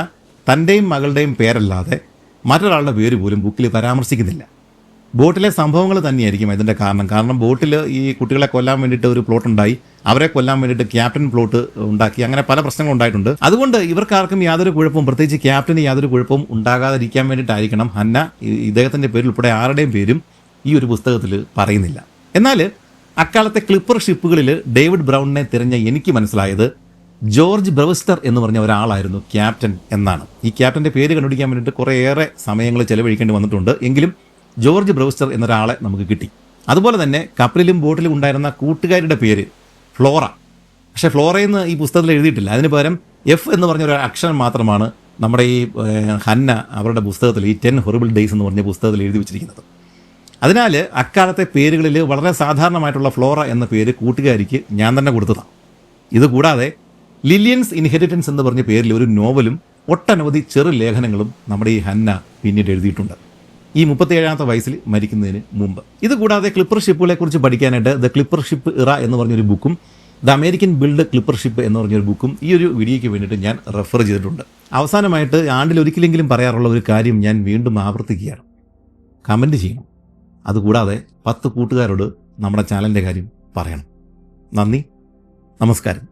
തൻ്റെയും മകളുടെയും പേരല്ലാതെ മറ്റൊരാളുടെ പേര് പോലും ബുക്കിൽ പരാമർശിക്കുന്നില്ല. ബോട്ടിലെ സംഭവങ്ങൾ തന്നെയായിരിക്കും ഇതിൻ്റെ കാരണം ബോട്ടിൽ ഈ കുട്ടികളെ കൊല്ലാൻ വേണ്ടിയിട്ട് ഒരു പ്ലോട്ട് ഉണ്ടായി, അവരെ കൊല്ലാൻ വേണ്ടിയിട്ട് ക്യാപ്റ്റൻ പ്ലോട്ട് ഉണ്ടാക്കി, അങ്ങനെ പല പ്രശ്നങ്ങൾ ഉണ്ടായിട്ടുണ്ട്. അതുകൊണ്ട് ഇവർക്കാർക്കും യാതൊരു കുഴപ്പവും, പ്രത്യേകിച്ച് ക്യാപ്റ്റന് യാതൊരു കുഴപ്പവും ഉണ്ടാകാതിരിക്കാൻ വേണ്ടിയിട്ടായിരിക്കണം ഹന്ന ഇദ്ദേഹത്തിൻ്റെ പേരിൽ ഉൾപ്പെടെ ആരുടെയും പേരും ഈ ഒരു പുസ്തകത്തിൽ പറയുന്നില്ല. എന്നാൽ അക്കാലത്തെ ക്ലിപ്പർ ഷിപ്പുകളിൽ ഡേവിഡ് ബ്രൗണിനെ തിരഞ്ഞ എനിക്ക് മനസ്സിലായത് ജോർജ് ബ്രവസ്റ്റർ എന്ന് പറഞ്ഞ ഒരാളായിരുന്നു ക്യാപ്റ്റൻ എന്നാണ്. ഈ ക്യാപ്റ്റൻ്റെ പേര് കണ്ടുപിടിക്കാൻ വേണ്ടിയിട്ട് കുറേയേറെ സമയങ്ങൾ ചെലവഴിക്കേണ്ടി വന്നിട്ടുണ്ട്. എങ്കിലും ജോർജ് ബ്രവസ്റ്റർ എന്നൊരാളെ നമുക്ക് കിട്ടി. അതുപോലെ തന്നെ കപ്പലിലും ബോട്ടിലും ഉണ്ടായിരുന്ന കൂട്ടുകാരുടെ പേര് ഫ്ലോറ. പക്ഷേ ഫ്ലോറയെന്ന് ഈ പുസ്തകത്തിൽ എഴുതിയിട്ടില്ല. അതിന് പകരം എഫ് എന്ന് പറഞ്ഞ ഒരു അക്ഷരം മാത്രമാണ് നമ്മുടെ ഈ ഹന്ന അവരുടെ പുസ്തകത്തിൽ ഈ 10 ഹൊറിബിൾ ഡേയ്സ് എന്ന് പറഞ്ഞ പുസ്തകത്തിൽ എഴുതി വെച്ചിരിക്കുന്നത്. അതിനാൽ അക്കാലത്തെ പേരുകളിൽ വളരെ സാധാരണമായിട്ടുള്ള ഫ്ലോറ എന്ന പേര് കൂട്ടുകാരിക്ക് ഞാൻ തന്നെ കൊടുത്തതാണ്. ഇതുകൂടാതെ ലില്യൻസ് ഇൻഹെറിറ്റൻസ് എന്ന് പറഞ്ഞ പേരിൽ ഒരു നോവലും ഒട്ടനവധി ചെറു ലേഖനങ്ങളും നമ്മുടെ ഈ ഹന്ന പിന്നീട് എഴുതിയിട്ടുണ്ട്, ഈ 37ാമത്തെ വയസ്സിൽ മരിക്കുന്നതിന് മുമ്പ്. ഇതുകൂടാതെ ക്ലിപ്പർ ഷിപ്പുകളെ കുറിച്ച് പഠിക്കാനായിട്ട് ദ ക്ലിപ്പർ ഷിപ്പ് ഇറ എന്ന് പറഞ്ഞൊരു ബുക്കും the American build clipper ship എന്ന് പറഞ്ഞൊരു ബുക്കും ഈ ഒരു വീഡിയോയ്ക്ക് വേണ്ടിയിട്ട് ഞാൻ റെഫർ ചെയ്തിട്ടുണ്ട്. അവസാനമായിട്ട് ആണ്ടിൽ ഒരിക്കലെങ്കിലും പറയാറുള്ള ഒരു കാര്യം ഞാൻ വീണ്ടും ആവർത്തിക്കുകയാണ്. കമൻറ്റ് ചെയ്യണം. അതുകൂടാതെ 10 കൂട്ടുകാരോട് നമ്മുടെ ചാനലിൻ്റെ കാര്യം പറയണം. നന്ദി, നമസ്കാരം.